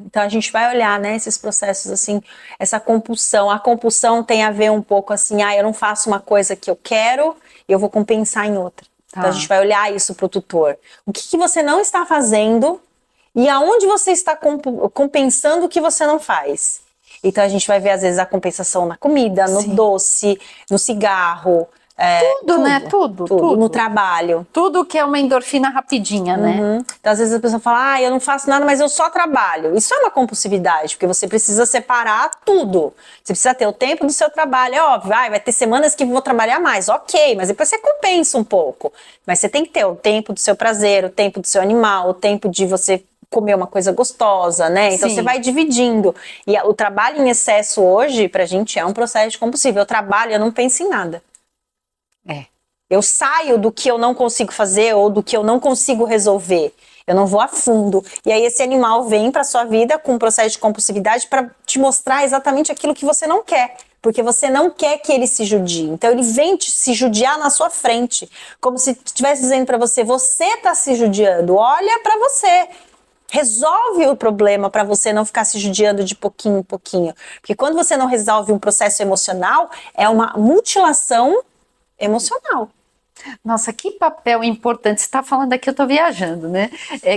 Então a gente vai olhar, né, esses processos assim, essa compulsão. A compulsão tem a ver um pouco assim, eu não faço uma coisa que eu quero, eu vou compensar em outra. Então a gente vai olhar isso pro tutor. O que você não está fazendo e aonde você está compensando o que você não faz. Então a gente vai ver às vezes a compensação na comida, no doce, no cigarro, Tudo, né? Tudo. No trabalho. Tudo que é uma endorfina rapidinha, né? Então, às vezes a pessoa fala, eu não faço nada, mas eu só trabalho. Isso é uma compulsividade, porque você precisa separar tudo. Você precisa ter o tempo do seu trabalho, é óbvio. Vai ter semanas que vou trabalhar mais, ok, mas depois você compensa um pouco. Mas você tem que ter o tempo do seu prazer, o tempo do seu animal, o tempo de você comer uma coisa gostosa, né? Então, Sim. você vai dividindo. E o trabalho em excesso hoje, pra gente, é um processo de compulsivo. Eu trabalho, eu não penso em nada. Eu saio do que eu não consigo fazer ou do que eu não consigo resolver. Eu não vou a fundo. E aí esse animal vem para sua vida com um processo de compulsividade para te mostrar exatamente aquilo que você não quer. Porque você não quer que ele se judie. Então ele vem se judiar na sua frente. Como se estivesse dizendo para você, você está se judiando. Olha para você. Resolve o problema para você não ficar se judiando de pouquinho em pouquinho. Porque quando você não resolve um processo emocional, é uma mutilação emocional. Nossa, que papel importante. Você está falando aqui, eu estou viajando, né?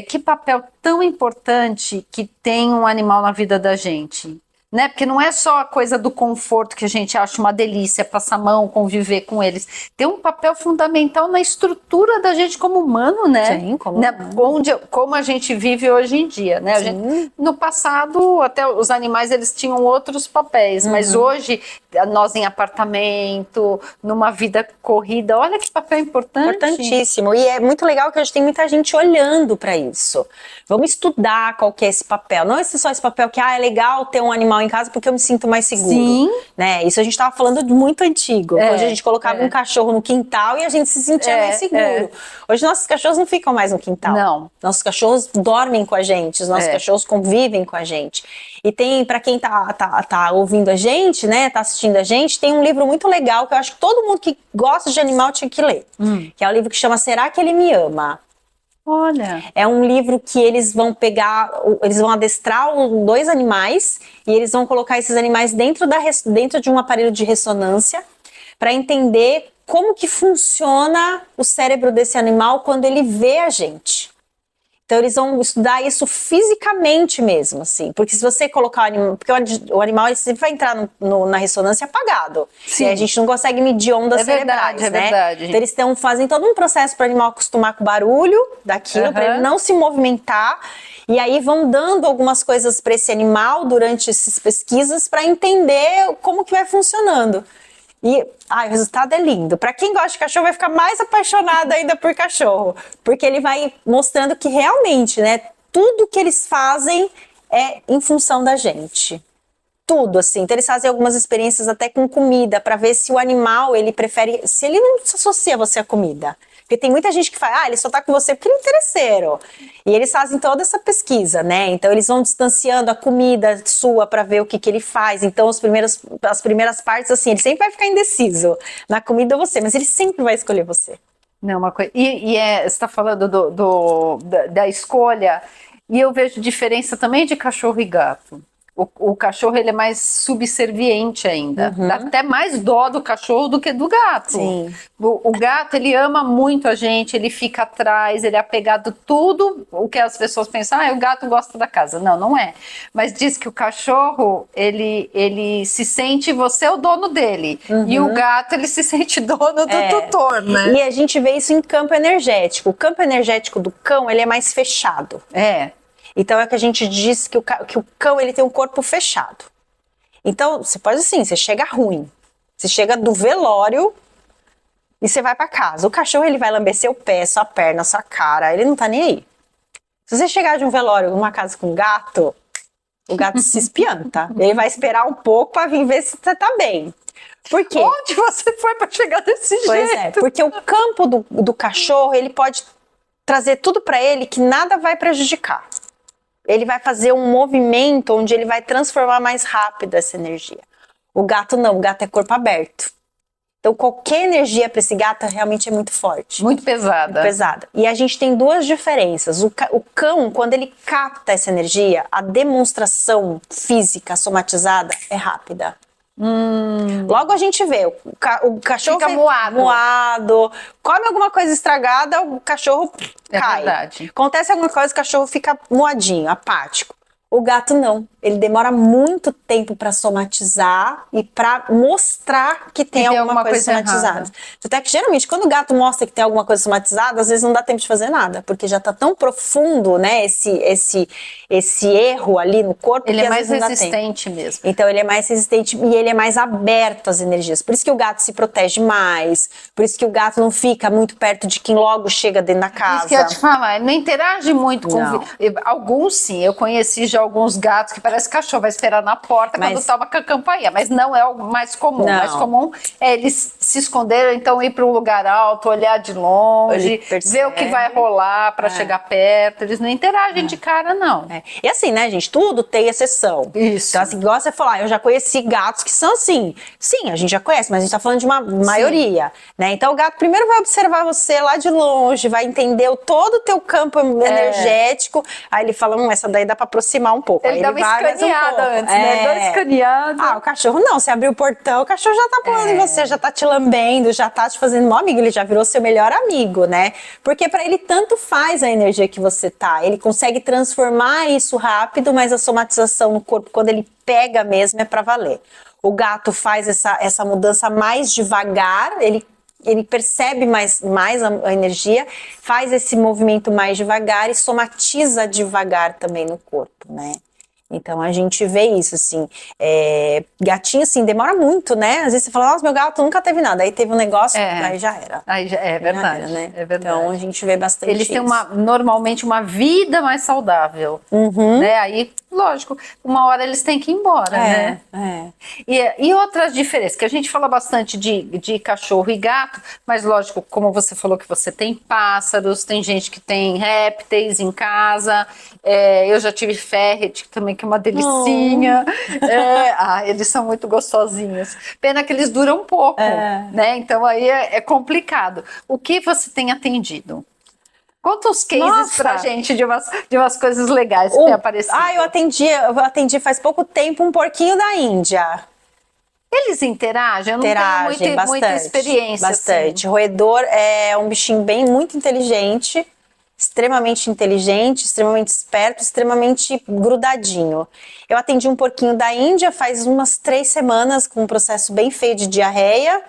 Que papel tão importante que tem um animal na vida da gente. Né? Porque não é só a coisa do conforto que a gente acha uma delícia, passar a mão, conviver com eles. Tem um papel fundamental na estrutura da gente como humano, né? Sim, como como a gente vive hoje em dia, né? No passado, até os animais eles tinham outros papéis, mas hoje, nós em apartamento, numa vida corrida, olha que papel importante. Importantíssimo. E é muito legal que hoje tem muita gente olhando para isso. Vamos estudar qual que é esse papel. Não é só esse papel que é legal ter um animal em casa porque eu me sinto mais seguro. Sim. Né? Isso a gente estava falando de muito antigo. Hoje a gente colocava um cachorro no quintal e a gente se sentia mais seguro. Hoje nossos cachorros não ficam mais no quintal. Não. Nossos cachorros dormem com a gente, os nossos cachorros convivem com a gente. E tem, para quem tá ouvindo a gente, né, tá assistindo a gente, tem um livro muito legal que eu acho que todo mundo que gosta de animal tinha que ler. Que é um livro que chama Será que ele me ama? Olha. É um livro que eles vão eles vão adestrar dois animais e eles vão colocar esses animais dentro de um aparelho de ressonância para entender como que funciona o cérebro desse animal quando ele vê a gente. Então eles vão estudar isso fisicamente mesmo, assim. Porque se você colocar o animal... Porque o animal ele sempre vai entrar na ressonância apagado. Sim. E a gente não consegue medir ondas cerebrais, né? É verdade. Então eles fazem todo um processo para o animal acostumar com o barulho daquilo, para ele não se movimentar. E aí vão dando algumas coisas para esse animal durante essas pesquisas para entender como que vai funcionando. E o resultado é lindo. Para quem gosta de cachorro vai ficar mais apaixonado ainda por cachorro, porque ele vai mostrando que realmente, né, tudo que eles fazem é em função da gente. Tudo, assim. Então eles fazem algumas experiências até com comida, para ver se o animal, ele prefere, se ele não se associa a você à comida. Porque tem muita gente que fala, ele só tá com você porque ele é interesseiro. E eles fazem toda essa pesquisa, né? Então eles vão distanciando a comida sua para ver o que ele faz. Então as primeiras partes, assim, ele sempre vai ficar indeciso na comida ou você, mas ele sempre vai escolher você. Não, uma coisa. Você está falando da escolha, e eu vejo diferença também de cachorro e gato. O cachorro ele é mais subserviente ainda. Dá até mais dó do cachorro do que do gato. Sim. O gato, ele ama muito a gente, ele fica atrás, ele é apegado tudo o que as pessoas pensam, o gato gosta da casa. Não, não é. Mas diz que o cachorro, ele se sente, você é o dono dele. E o gato, ele se sente dono do tutor, né? E a gente vê isso em campo energético. O campo energético do cão, ele é mais fechado. Então é que a gente diz que o cão ele tem um corpo fechado. Então você pode assim, você chega ruim, você chega do velório e você vai pra casa. O cachorro ele vai lamber seu pé, sua perna, sua cara, ele não tá nem aí. Se você chegar de um velório numa casa com gato, o gato se espianta. Ele vai esperar um pouco pra vir ver se você tá bem. Por quê? Onde você foi pra chegar desse jeito? Pois é, porque o campo do cachorro ele pode trazer tudo pra ele que nada vai prejudicar. Ele vai fazer um movimento onde ele vai transformar mais rápido essa energia. O gato não, o gato é corpo aberto. Então qualquer energia para esse gato realmente é muito forte. Muito pesada. Muito pesada. E a gente tem duas diferenças. O cão, quando ele capta essa energia, a demonstração física somatizada é rápida. Logo a gente vê, o cachorro fica moado, come alguma coisa estragada, o cachorro cai. Verdade. Acontece alguma coisa, o cachorro fica moadinho, apático. O gato não. Ele demora muito tempo para somatizar e para mostrar que tem alguma coisa somatizada. errada. Até que geralmente quando o gato mostra que tem alguma coisa somatizada, às vezes não dá tempo de fazer nada, porque já tá tão profundo, né, esse erro ali no corpo Ele que é às mais vezes não dá tempo. resistente mesmo. Então ele é mais resistente e ele é mais aberto às energias. Por isso que o gato se protege mais, por isso que o gato não fica muito perto de quem logo chega dentro da casa. Isso que eu ia te falar, ele não interage muito com Não. alguns sim, eu conheci já alguns gatos que parece cachorro, vai esperar na porta Mas- quando toma com a campainha, mas não é o mais comum. O Não. mais comum é eles se esconderem, então ir para um lugar alto, olhar de longe, Ele percebe. ver o que vai rolar para chegar perto. Eles não interagem de cara, não. É. E assim, né, gente, tudo tem exceção. Isso. Então, assim, igual você falar, eu já conheci gatos que são assim. Sim, a gente já conhece, mas a gente tá falando de uma maioria, né? Então, o gato primeiro vai observar você lá de longe, vai entender todo o teu campo energético. Aí ele fala, essa daí dá pra aproximar um pouco. Ele Aí dá uma vai mais um escaneada pouco. antes, né? Dá uma escaneada. Ah, o cachorro não, você abriu o portão, o cachorro já tá pulando em você, já tá te lambendo, já tá te fazendo mó amigo, ele já virou seu melhor amigo, né? Porque pra ele tanto faz a energia que você tá, ele consegue transformar isso rápido, mas a somatização no corpo, quando ele pega mesmo, é pra valer. O gato faz essa mudança mais devagar, ele percebe mais a energia, faz esse movimento mais devagar e somatiza devagar também no corpo, né? Então a gente vê isso, assim, gatinho assim, demora muito, né? Às vezes você fala, nossa, meu gato nunca teve nada, aí teve um negócio, aí já era. Aí é verdade, Já era, né? é verdade. Então a gente vê bastante Eles têm isso. normalmente uma vida mais saudável, né? Aí, lógico, uma hora eles têm que ir embora, né? E outras diferenças, que a gente fala bastante de cachorro e gato, mas lógico, como você falou que você tem pássaros, tem gente que tem répteis em casa, eu já tive ferret também, que é uma delicinha. Eles são muito gostosinhos. Pena que eles duram pouco, né? Então aí é complicado. O que você tem atendido? Conta uns cases pra gente de umas coisas legais que tem aparecido. Eu atendi faz pouco tempo um porquinho da Índia. Eles interagem? Eu não tenho muita experiência. Bastante. Assim. Roedor é um bichinho muito inteligente, extremamente esperto, extremamente grudadinho. Eu atendi um porquinho da Índia faz umas 3 semanas com um processo bem feio de diarreia.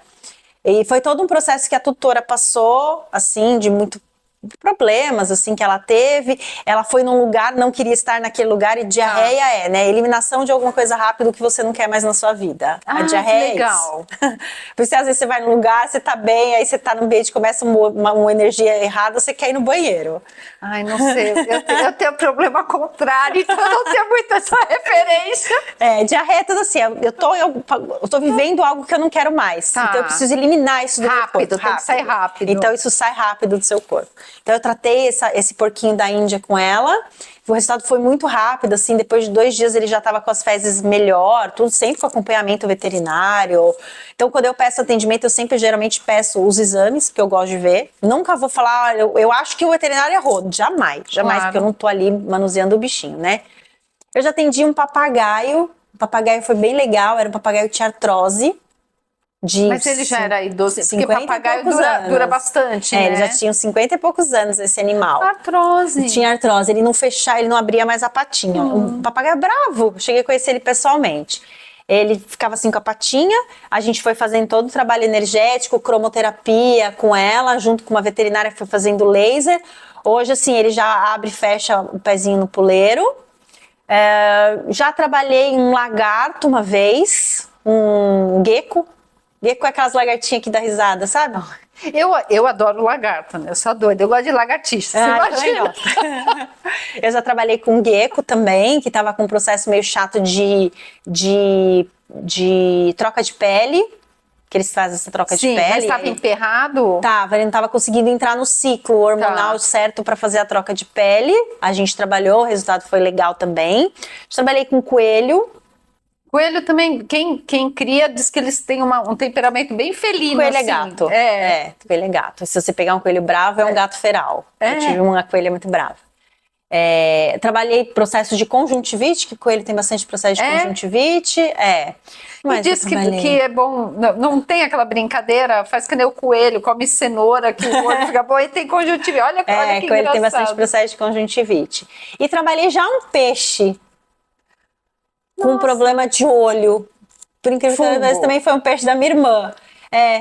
E foi todo um processo que a tutora passou, assim, de muito problemas, assim, que ela teve. Ela foi num lugar, não queria estar naquele lugar, e diarreia né? Eliminação de alguma coisa rápido que você não quer mais na sua vida. A diarreia legal. Porque às vezes você vai num lugar, você tá bem, aí você tá no ambiente, começa uma energia errada, você quer ir no banheiro. Ai, não sei, eu tenho problema contrário, então eu não tenho muito essa referência. Diarreia é tudo assim, eu tô vivendo algo que eu não quero mais, então eu preciso eliminar isso do meu corpo. Tem que sair rápido. Então isso sai rápido do seu corpo. Então eu tratei esse porquinho da Índia com ela, o resultado foi muito rápido, assim, depois de 2 dias ele já estava com as fezes melhor, tudo sempre com acompanhamento veterinário. Então quando eu peço atendimento, eu sempre geralmente peço os exames, que eu gosto de ver. Nunca vou falar, eu acho que o veterinário errou, jamais, porque eu não tô ali manuseando o bichinho, né? Eu já atendi um papagaio, o papagaio foi bem legal, era um papagaio que tinha artrose. Mas ele já era idoso, porque 50 papagaio e poucos anos. dura bastante, né? Ele já tinha uns 50 e poucos anos, esse animal. Artrose. Tinha artrose, ele não abria mais a patinha. Um papagaio bravo, cheguei a conhecer ele pessoalmente. Ele ficava assim com a patinha, a gente foi fazendo todo o trabalho energético, cromoterapia com ela, junto com uma veterinária que foi fazendo laser. Hoje, assim, ele já abre e fecha o pezinho no puleiro. Já trabalhei em um lagarto uma vez, um gecko. Gecko é aquelas lagartinhas que dá risada, sabe? Eu adoro lagarto, né? Eu sou doida, eu gosto de lagartixa, você imagina? Eu já trabalhei com gecko também, que estava com um processo meio chato de troca de pele, que eles fazem essa troca de pele. Mas estava emperrado? Ele não estava conseguindo entrar no ciclo hormonal certo para fazer a troca de pele. A gente trabalhou, o resultado foi legal também. Trabalhei com coelho. Coelho também, quem cria diz que eles têm um temperamento bem felino. Coelho assim. é gato. Coelho é gato. Se você pegar um coelho bravo, é um gato feral. Eu tive uma coelha muito brava. Trabalhei processos de conjuntivite, que o coelho tem bastante processo de conjuntivite. E diz que é bom, não tem aquela brincadeira, faz que nem o coelho, come cenoura, que o olho fica bom e tem conjuntivite. Olha que coelho engraçado. tem bastante processo de conjuntivite. E trabalhei já um peixe. com um problema de olho. Por incrível que pareça, Fungo. também foi um peixe da minha irmã.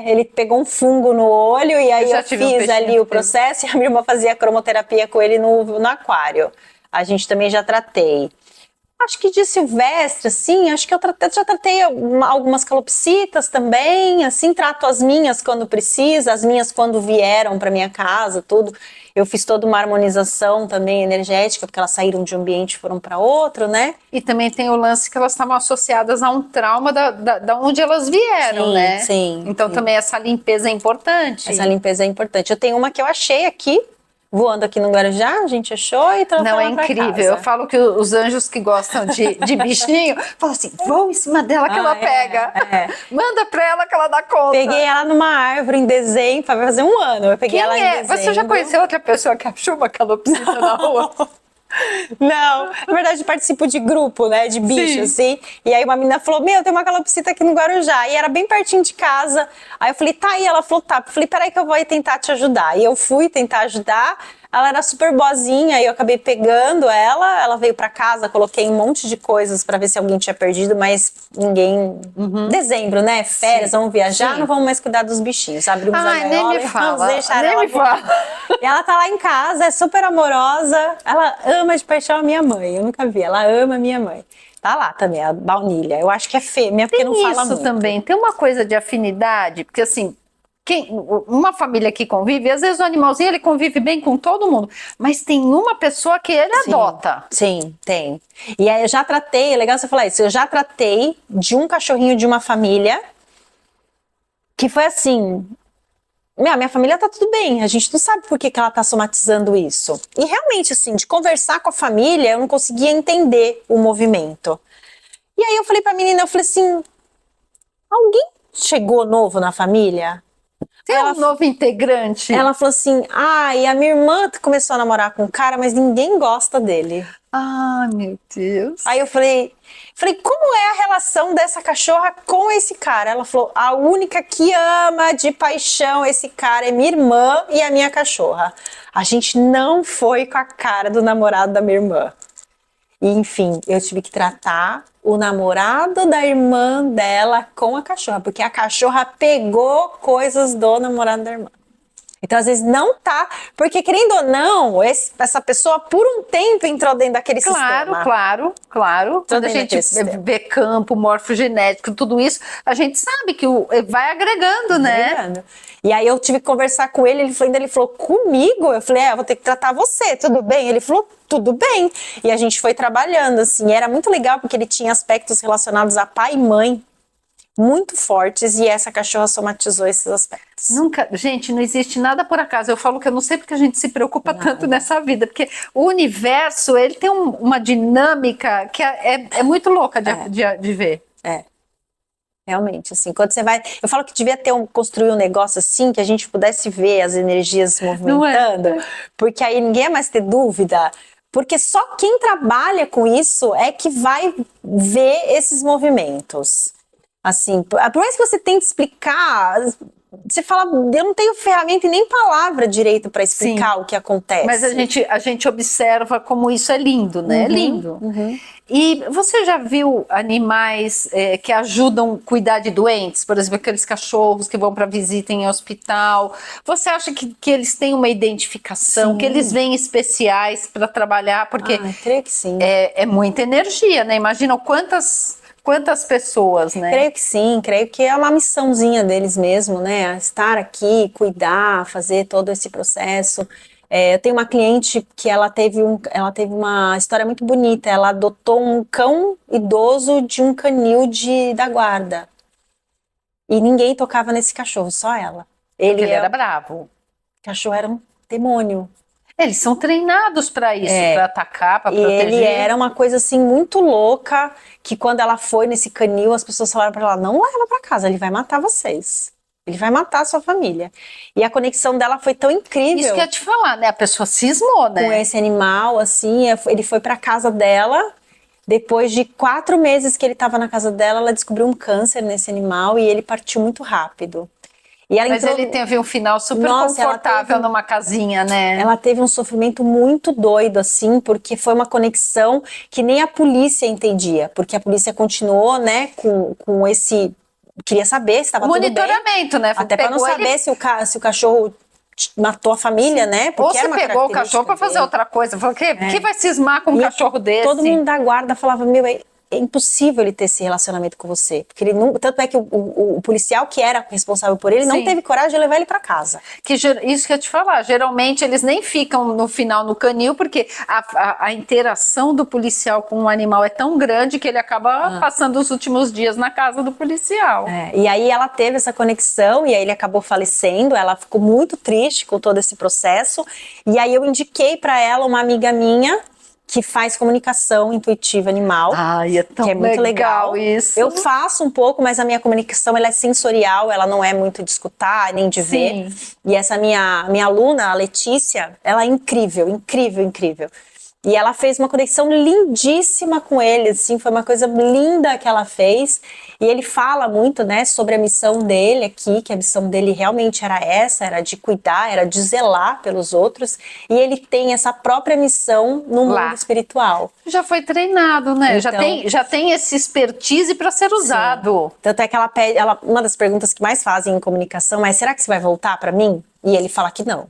Ele pegou um fungo no olho e aí já eu tive um fiz peixinho ali que o processo e a minha irmã fazia cromoterapia com ele no aquário. A gente também já tratei. Acho que de silvestre, assim, acho que já tratei algumas calopsitas também, assim, trato as minhas quando precisa, as minhas quando vieram para minha casa, tudo. Eu fiz toda uma harmonização também energética, porque elas saíram de um ambiente e foram para outro, né? E também tem o lance que elas estavam associadas a um trauma da onde elas vieram, Sim, né? sim, Então sim. também essa limpeza é importante. Essa limpeza é importante. Eu tenho uma que eu achei aqui, voando aqui no Guarujá, a gente achou e trouxe Não, é ela pra incrível. casa. Eu falo que os anjos que gostam de bichinho, falam assim, vão em cima dela que ela pega. Manda pra ela que ela dá conta. Peguei ela numa árvore em dezembro, vai fazer um ano. Eu peguei ela em dezembro. Você já conheceu outra pessoa que achou uma calopsita na rua? Não, na verdade eu participo de grupo, né, de bicho, assim. E aí uma menina falou, tem uma calopsita aqui no Guarujá. E era bem pertinho de casa. Aí eu falei, tá aí. Ela falou, tá. Eu falei, peraí que eu vou aí tentar te ajudar. E eu fui tentar ajudar. Ela era super boazinha e eu acabei pegando ela. Ela veio pra casa, coloquei um monte de coisas pra ver se alguém tinha perdido, mas ninguém... Dezembro, né, férias, vamos viajar, não vamos mais cuidar dos bichinhos. Abrimos a gaiola, nem me fala, vamos deixar nem ela me fala. E ela tá lá em casa, é super amorosa. Ela ama de paixão a minha mãe. Eu nunca vi. Ela ama a minha mãe. Tá lá também, a baunilha. Eu acho que é fêmea, porque Tem não fala isso muito. também. Tem uma coisa de afinidade, porque assim, uma família que convive, às vezes o animalzinho ele convive bem com todo mundo, mas tem uma pessoa que ele adota. Sim, tem. E aí eu já tratei, é legal você falar isso, eu já tratei de um cachorrinho de uma família que foi assim... Minha família tá tudo bem, a gente não sabe por que ela tá somatizando isso. E realmente, assim, de conversar com a família, eu não conseguia entender o movimento. E aí eu falei pra menina, eu falei assim, alguém chegou novo na família? Tem um novo integrante. Ela falou assim, e a minha irmã começou a namorar com um cara, mas ninguém gosta dele. Ah, meu Deus. Aí eu falei, como é a relação dessa cachorra com esse cara? Ela falou, a única que ama de paixão esse cara é minha irmã e a minha cachorra. A gente não foi com a cara do namorado da minha irmã. E, enfim, eu tive que tratar o namorado da irmã dela com a cachorra, porque a cachorra pegou coisas do namorado da irmã. Então, às vezes, não tá... Porque, querendo ou não, essa pessoa, por um tempo, entrou dentro daquele sistema. Claro. Quando a gente vê campo, morfogenético, tudo isso, a gente sabe que vai agregando, né? E aí, eu tive que conversar com ele, ele falou, comigo? Eu falei, eu vou ter que tratar você, tudo bem? Ele falou, tudo bem. E a gente foi trabalhando, assim. Era muito legal, porque ele tinha aspectos relacionados a pai e mãe, muito fortes, e essa cachorra somatizou esses aspectos. Gente, não existe nada por acaso. Eu falo que eu não sei porque a gente se preocupa tanto nessa vida, porque o universo, ele tem uma dinâmica que é muito louca de ver. Realmente, assim, quando você vai... Eu falo que devia construir um negócio assim, que a gente pudesse ver as energias movimentando, porque aí ninguém ia mais ter dúvida, porque só quem trabalha com isso é que vai ver esses movimentos. Assim, por mais que você tente explicar, você fala, eu não tenho ferramenta e nem palavra direito para explicar o que acontece. Mas a gente observa como isso é lindo, né? É lindo. E você já viu animais que ajudam a cuidar de doentes? Por exemplo, aqueles cachorros que vão para visita em hospital. Você acha que eles têm uma identificação, que eles vêm especiais para trabalhar? Porque creio que sim. É muita energia, né? Imagina quantas pessoas, né? Creio que sim, creio que é uma missãozinha deles mesmo, né? Estar aqui, cuidar, fazer todo esse processo. Eu tenho uma cliente que ela teve uma história muito bonita. Ela adotou um cão idoso de um canil da guarda. E ninguém tocava nesse cachorro, só ela. Ele era bravo. O cachorro era um demônio. Eles são treinados para isso, para atacar, para proteger. E ele era uma coisa assim muito louca, que quando ela foi nesse canil, as pessoas falaram para ela, não leva para casa, ele vai matar vocês. Ele vai matar a sua família. E a conexão dela foi tão incrível. Isso que eu ia te falar, né? A pessoa cismou, né? Com esse animal, assim, ele foi para casa dela. Depois de 4 meses que ele estava na casa dela, ela descobriu um câncer nesse animal e ele partiu muito rápido. E ela Mas entrou... ele teve um final super Nossa, confortável numa casinha, né? Ela teve um sofrimento muito doido, assim, porque foi uma conexão que nem a polícia entendia, porque a polícia continuou, né, com esse... Queria saber se estava tudo bem. Monitoramento, né? Até para não Pegou saber ele... se o cachorro matou a família, né? Ou Porque era você uma pegou o cachorro característica para fazer dele. outra coisa. Falou, que vai cismar com um E cachorro desse? todo mundo da guarda falava, meu, é impossível ele ter esse relacionamento com você. Porque ele não, tanto é que o policial que era responsável por ele não Sim. teve coragem de levar ele para casa. Isso que eu ia te falar, geralmente eles nem ficam no final no canil, porque a interação do policial com o animal é tão grande que ele acaba passando os últimos dias na casa do policial. E aí ela teve essa conexão e aí ele acabou falecendo, ela ficou muito triste com todo esse processo, e aí eu indiquei para ela uma amiga minha que faz comunicação intuitiva animal. Ai, é tão que é muito legal isso. Eu faço um pouco, mas a minha comunicação ela é sensorial, ela não é muito de escutar nem de ver. E essa minha aluna, a Letícia, ela é incrível, incrível, incrível. E ela fez uma conexão lindíssima com ele, assim, foi uma coisa linda que ela fez. E ele fala muito, né, sobre a missão dele aqui, que a missão dele realmente era essa, era de cuidar, era de zelar pelos outros. E ele tem essa própria missão no mundo espiritual. Já foi treinado, né? Então, já tem esse expertise para ser usado. Sim. Tanto é que ela pede, uma das perguntas que mais fazem em comunicação é: será que você vai voltar para mim? E ele fala que não.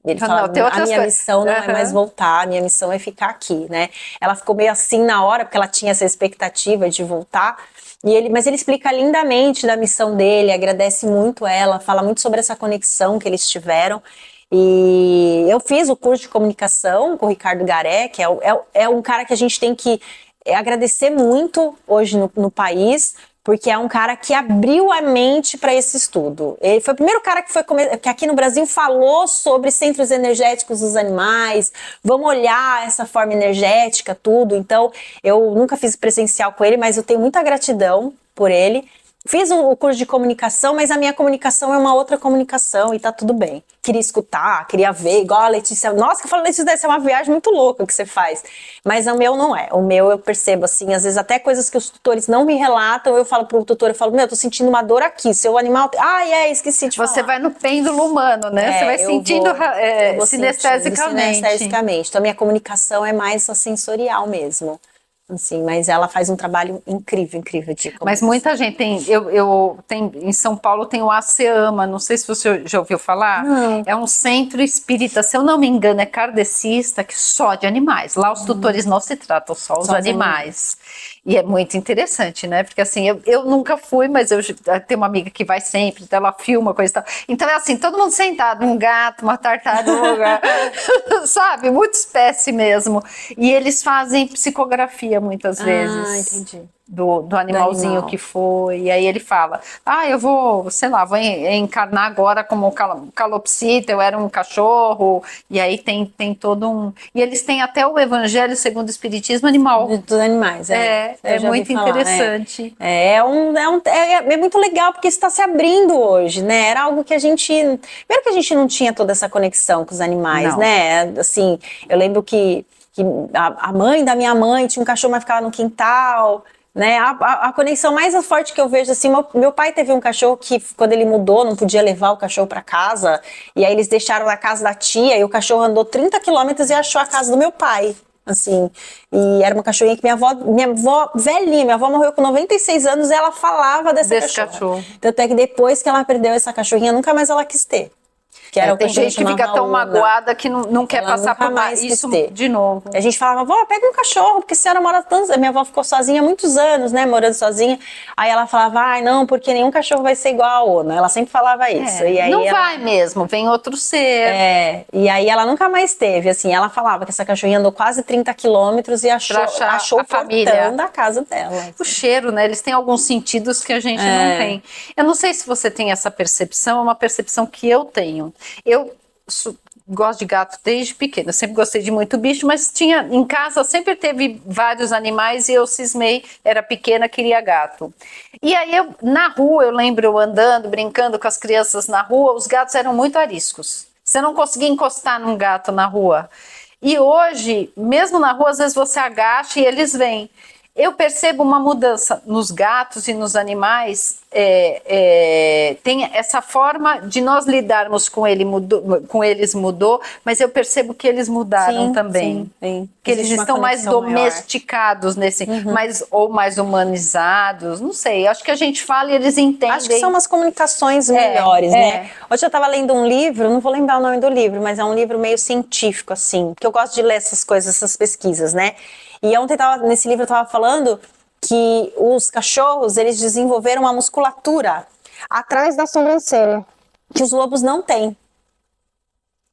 Ele fala, a minha missão não é mais voltar, a minha missão é ficar aqui, né? Ela ficou meio assim na hora, porque ela tinha essa expectativa de voltar, mas ele explica lindamente da missão dele, agradece muito ela, fala muito sobre essa conexão que eles tiveram. E eu fiz o curso de comunicação com o Ricardo Garé, que é um cara que a gente tem que agradecer muito hoje no país, porque é um cara que abriu a mente para esse estudo. Ele foi o primeiro cara que aqui no Brasil falou sobre centros energéticos dos animais, vamos olhar essa forma energética, tudo. Então, eu nunca fiz presencial com ele, mas eu tenho muita gratidão por ele. Fiz o curso de comunicação, mas a minha comunicação é uma outra comunicação e tá tudo bem. Queria escutar, queria ver, igual a Letícia. Nossa, que eu falo, Letícia, deve ser uma viagem muito louca que você faz. Mas o meu não é. O meu eu percebo, assim, às vezes até coisas que os tutores não me relatam, eu falo pro tutor, eu falo, meu, eu tô sentindo uma dor aqui, seu animal... esqueci de falar. Você vai no pêndulo humano, né? Você vai sentindo sinestesicamente. Então a minha comunicação é mais sensorial mesmo. Assim, mas ela faz um trabalho incrível, incrível de comunicação. Mas muita gente tem, em São Paulo tem o ASEAMA, não sei se você já ouviu falar. Não. É um centro espírita, se eu não me engano, é kardecista, que só de animais. Lá os tutores não se tratam só os animais. E é muito interessante, né? Porque assim, eu nunca fui, mas eu tenho uma amiga que vai sempre, então ela filma, coisa e tal. Então é assim, todo mundo sentado, um gato, uma tartaruga, sabe? Muita espécie mesmo. E eles fazem psicografia muitas vezes. Entendi. Do animalzinho que foi, e aí ele fala, eu vou, sei lá, vou encarnar agora como calopsita, eu era um cachorro, e aí tem todo um... E eles têm até o Evangelho segundo o Espiritismo animal. Dos animais, é muito interessante. É muito legal, porque isso está se abrindo hoje, né? Era algo que a gente... Primeiro que a gente não tinha toda essa conexão com os animais, né? Assim, eu lembro que a mãe da minha mãe tinha um cachorro, mas ficava no quintal... Né? A conexão mais forte que eu vejo, assim, meu pai teve um cachorro que quando ele mudou não podia levar o cachorro para casa, e aí eles deixaram na casa da tia e o cachorro andou 30 quilômetros e achou a casa do meu pai, assim, e era uma cachorrinha que minha avó velhinha, minha avó morreu com 96 anos e ela falava desse cachorro. Tanto é que depois que ela perdeu essa cachorrinha, nunca mais ela quis ter. Tem gente que fica tão magoada que não quer passar por isso de novo. A gente falava, vó, pega um cachorro, porque a senhora mora tantos... Minha avó ficou sozinha há muitos anos, né, morando sozinha. Aí ela falava, não, porque nenhum cachorro vai ser igual a Ona. Ela sempre falava isso. E aí não vai mesmo, vem outro ser. E aí ela nunca mais teve, assim, ela falava que essa cachorrinha andou quase 30 quilômetros e achou a família da casa dela. Assim. O cheiro, né, eles têm alguns sentidos que a gente não tem. Eu não sei se você tem essa percepção, é uma percepção que eu tenho. Eu gosto de gato desde pequena, sempre gostei de muito bicho, mas em casa sempre teve vários animais e eu cismei, era pequena, queria gato. E aí na rua, eu lembro eu andando, brincando com as crianças na rua, os gatos eram muito ariscos. Você não conseguia encostar num gato na rua. E hoje, mesmo na rua, às vezes você agacha e eles vêm. Eu percebo uma mudança nos gatos e nos animais tem essa forma de nós lidarmos com eles mudou, mas eu percebo que eles mudaram Sim, também. sim. Que eles Existe uma estão mais conexão maior. domesticados ou mais humanizados, não sei. Acho que a gente fala e eles entendem. Acho que são umas comunicações melhores, né? Hoje eu estava lendo um livro, não vou lembrar o nome do livro, mas é um livro meio científico, assim, que eu gosto de ler essas coisas, essas pesquisas, né? E ontem nesse livro eu estava falando que os cachorros, eles desenvolveram uma musculatura atrás da sobrancelha, que os lobos não têm.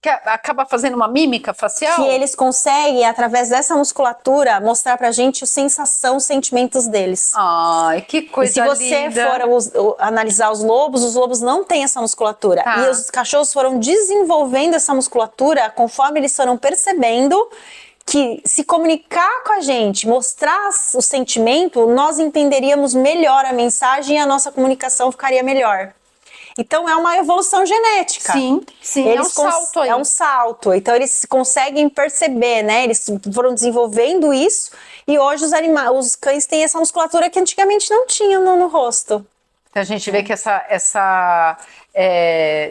Que acaba fazendo uma mímica facial? Que eles conseguem, através dessa musculatura, mostrar pra gente a sensação, os sentimentos deles. Ai, que coisa linda. E se você for analisar os lobos não têm essa musculatura. Tá. E os cachorros foram desenvolvendo essa musculatura conforme eles foram percebendo que se comunicar com a gente, mostrar o sentimento, nós entenderíamos melhor a mensagem e a nossa comunicação ficaria melhor. Então é uma evolução genética. Sim, é um salto aí. É um salto. Então eles conseguem perceber, né? Eles foram desenvolvendo isso e hoje os cães têm essa musculatura que antigamente não tinham no rosto. Então a gente vê que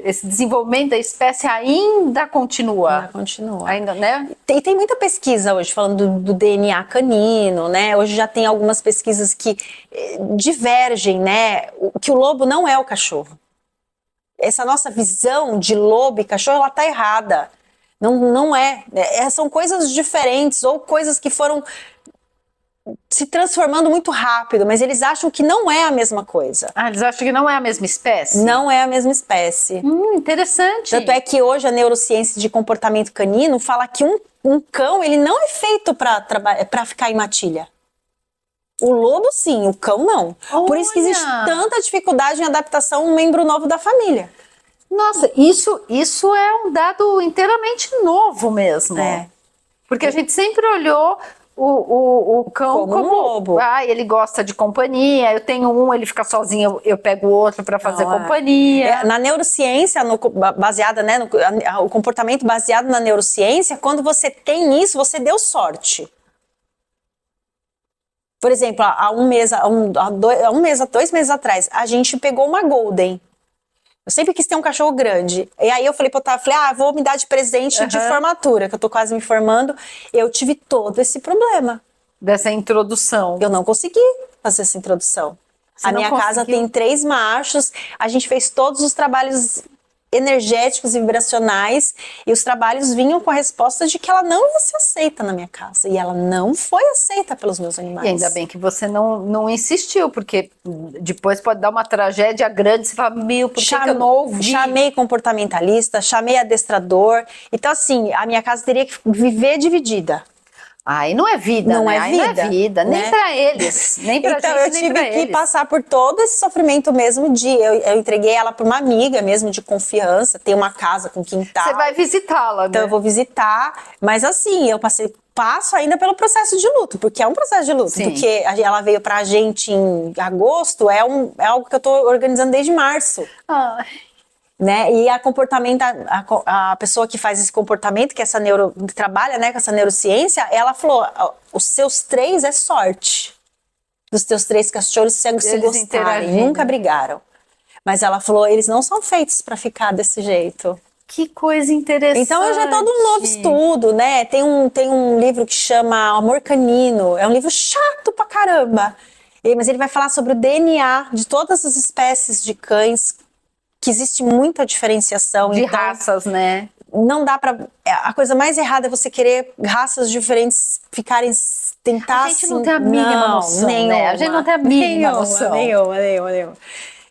esse desenvolvimento da espécie ainda continua. Ainda, né? Tem muita pesquisa hoje falando do DNA canino, né? Hoje já tem algumas pesquisas que divergem, né? Que o lobo não é o cachorro. Essa nossa visão de lobo e cachorro, ela tá errada. Não é. São coisas diferentes ou coisas que foram se transformando muito rápido, mas eles acham que não é a mesma coisa. Ah, eles acham que não é a mesma espécie? Não é a mesma espécie. Interessante. Tanto é que hoje a neurociência de comportamento canino fala que um cão, ele não é feito para ficar em matilha. O lobo sim, o cão não. Olha. Por isso que existe tanta dificuldade em adaptação a um membro novo da família. Nossa, isso é um dado inteiramente novo mesmo. Porque a gente sempre olhou o cão como um lobo. Ele gosta de companhia, eu tenho um, ele fica sozinho, eu pego o outro para fazer companhia. Na neurociência, baseada, né, o comportamento baseado na neurociência, quando você tem isso, você deu sorte. Por exemplo, há 2 meses atrás, a gente pegou uma Golden. Eu sempre quis ter um cachorro grande. E aí eu falei pro Otávio, vou me dar de presente de formatura, que eu tô quase me formando. Eu tive todo esse problema. Dessa introdução. Eu não consegui fazer essa introdução. A minha casa tem 3 machos, a gente fez todos os trabalhos energéticos e vibracionais, e os trabalhos vinham com a resposta de que ela não ia ser aceita na minha casa, e ela não foi aceita pelos meus animais. E ainda bem que você não insistiu, porque depois pode dar uma tragédia grande, você fala, por que eu não ouvi? Chamei comportamentalista, chamei adestrador, então assim, a minha casa teria que viver dividida. Aí não é vida, não né? é vida, não é vida, nem né? para eles, nem para então, gente, nem para eles. Eu tive que passar por todo esse sofrimento mesmo eu entreguei ela para uma amiga mesmo de confiança, tem uma casa com quintal. Você vai visitá-la, né? Então eu vou visitar, mas assim, eu passo ainda pelo processo de luto, porque é um processo de luto, Sim. porque ela veio pra gente em agosto, é algo que eu tô organizando desde março. Né? E a pessoa que faz esse comportamento, que trabalha, né, com essa neurociência, ela falou, os seus 3 é sorte. Dos teus 3 cachorros se gostarem, nunca brigaram. Mas ela falou, eles não são feitos para ficar desse jeito. Que coisa interessante. Então hoje é todo um novo estudo, né? Tem um livro que chama Amor Canino, é um livro chato pra caramba. Mas ele vai falar sobre o DNA de todas as espécies de cães, que existe muita diferenciação. De raças, né? Não dá pra... A coisa mais errada é você querer raças diferentes tentar... A gente não tem a mínima noção, né? A gente não tem a mínima noção. Nenhuma.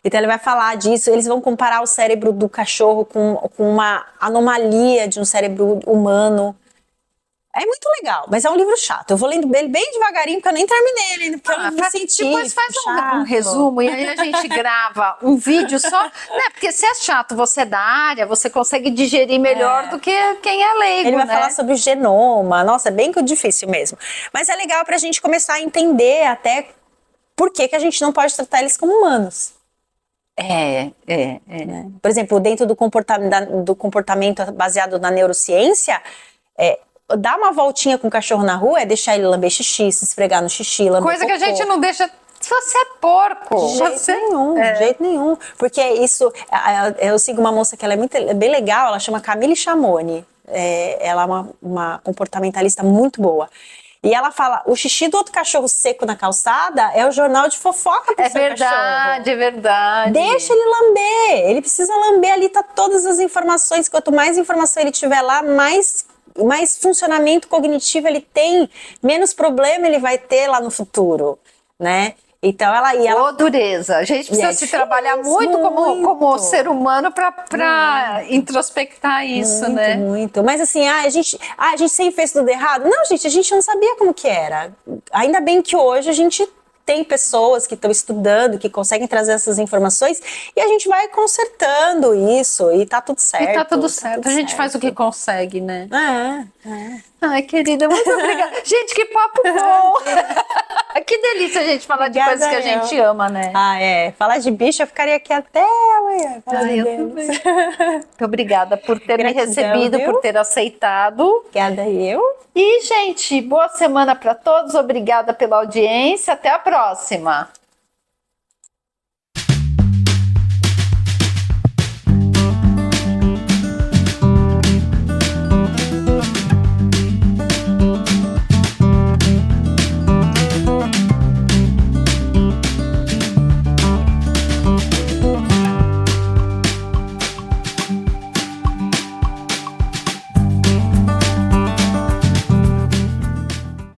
Então ele vai falar disso, eles vão comparar o cérebro do cachorro com uma anomalia de um cérebro humano. É muito legal, mas é um livro chato. Eu vou lendo ele bem devagarinho, porque eu nem terminei ele ainda, porque eu não me senti. Depois faz um resumo e aí a gente grava um vídeo só, né? Porque se é chato, você é da área, você consegue digerir melhor do que quem é leigo, Ele vai né? falar sobre o genoma, nossa, é bem difícil mesmo. Mas é legal pra gente começar a entender até por que a gente não pode tratar eles como humanos. Né? Por exemplo, dentro do comportamento baseado na neurociência, dar uma voltinha com o cachorro na rua é deixar ele lamber xixi, se esfregar no xixi, lamber coisa que a gente não deixa se você é porco. De jeito nenhum. Porque isso, eu sigo uma moça que ela é bem legal, ela chama Camille Chamoni. Ela é uma comportamentalista muito boa. E ela fala, o xixi do outro cachorro seco na calçada é o jornal de fofoca pro seu cachorro. É verdade. Deixa ele lamber, ele precisa lamber, ali tá todas as informações, quanto mais informação ele tiver lá, mais funcionamento cognitivo ele tem, menos problema ele vai ter lá no futuro, né? Então ela... dureza. A gente precisa se trabalhar muito como ser humano para introspectar isso, né? Muito. Mas assim, a gente sempre fez tudo errado. Não, gente, a gente não sabia como que era. Ainda bem que hoje a gente tem pessoas que estão estudando, que conseguem trazer essas informações e a gente vai consertando isso e tá tudo certo. E tá tudo certo. A gente faz o que consegue, né? Ai, querida, muito obrigada. Gente, que papo bom! Que delícia a gente falar de coisas que a gente ama, né? Falar de bicho, eu ficaria aqui até amanhã. Muito obrigada por ter me recebido, por ter aceitado. Obrigada eu. E, gente, boa semana para todos. Obrigada pela audiência. Até a próxima.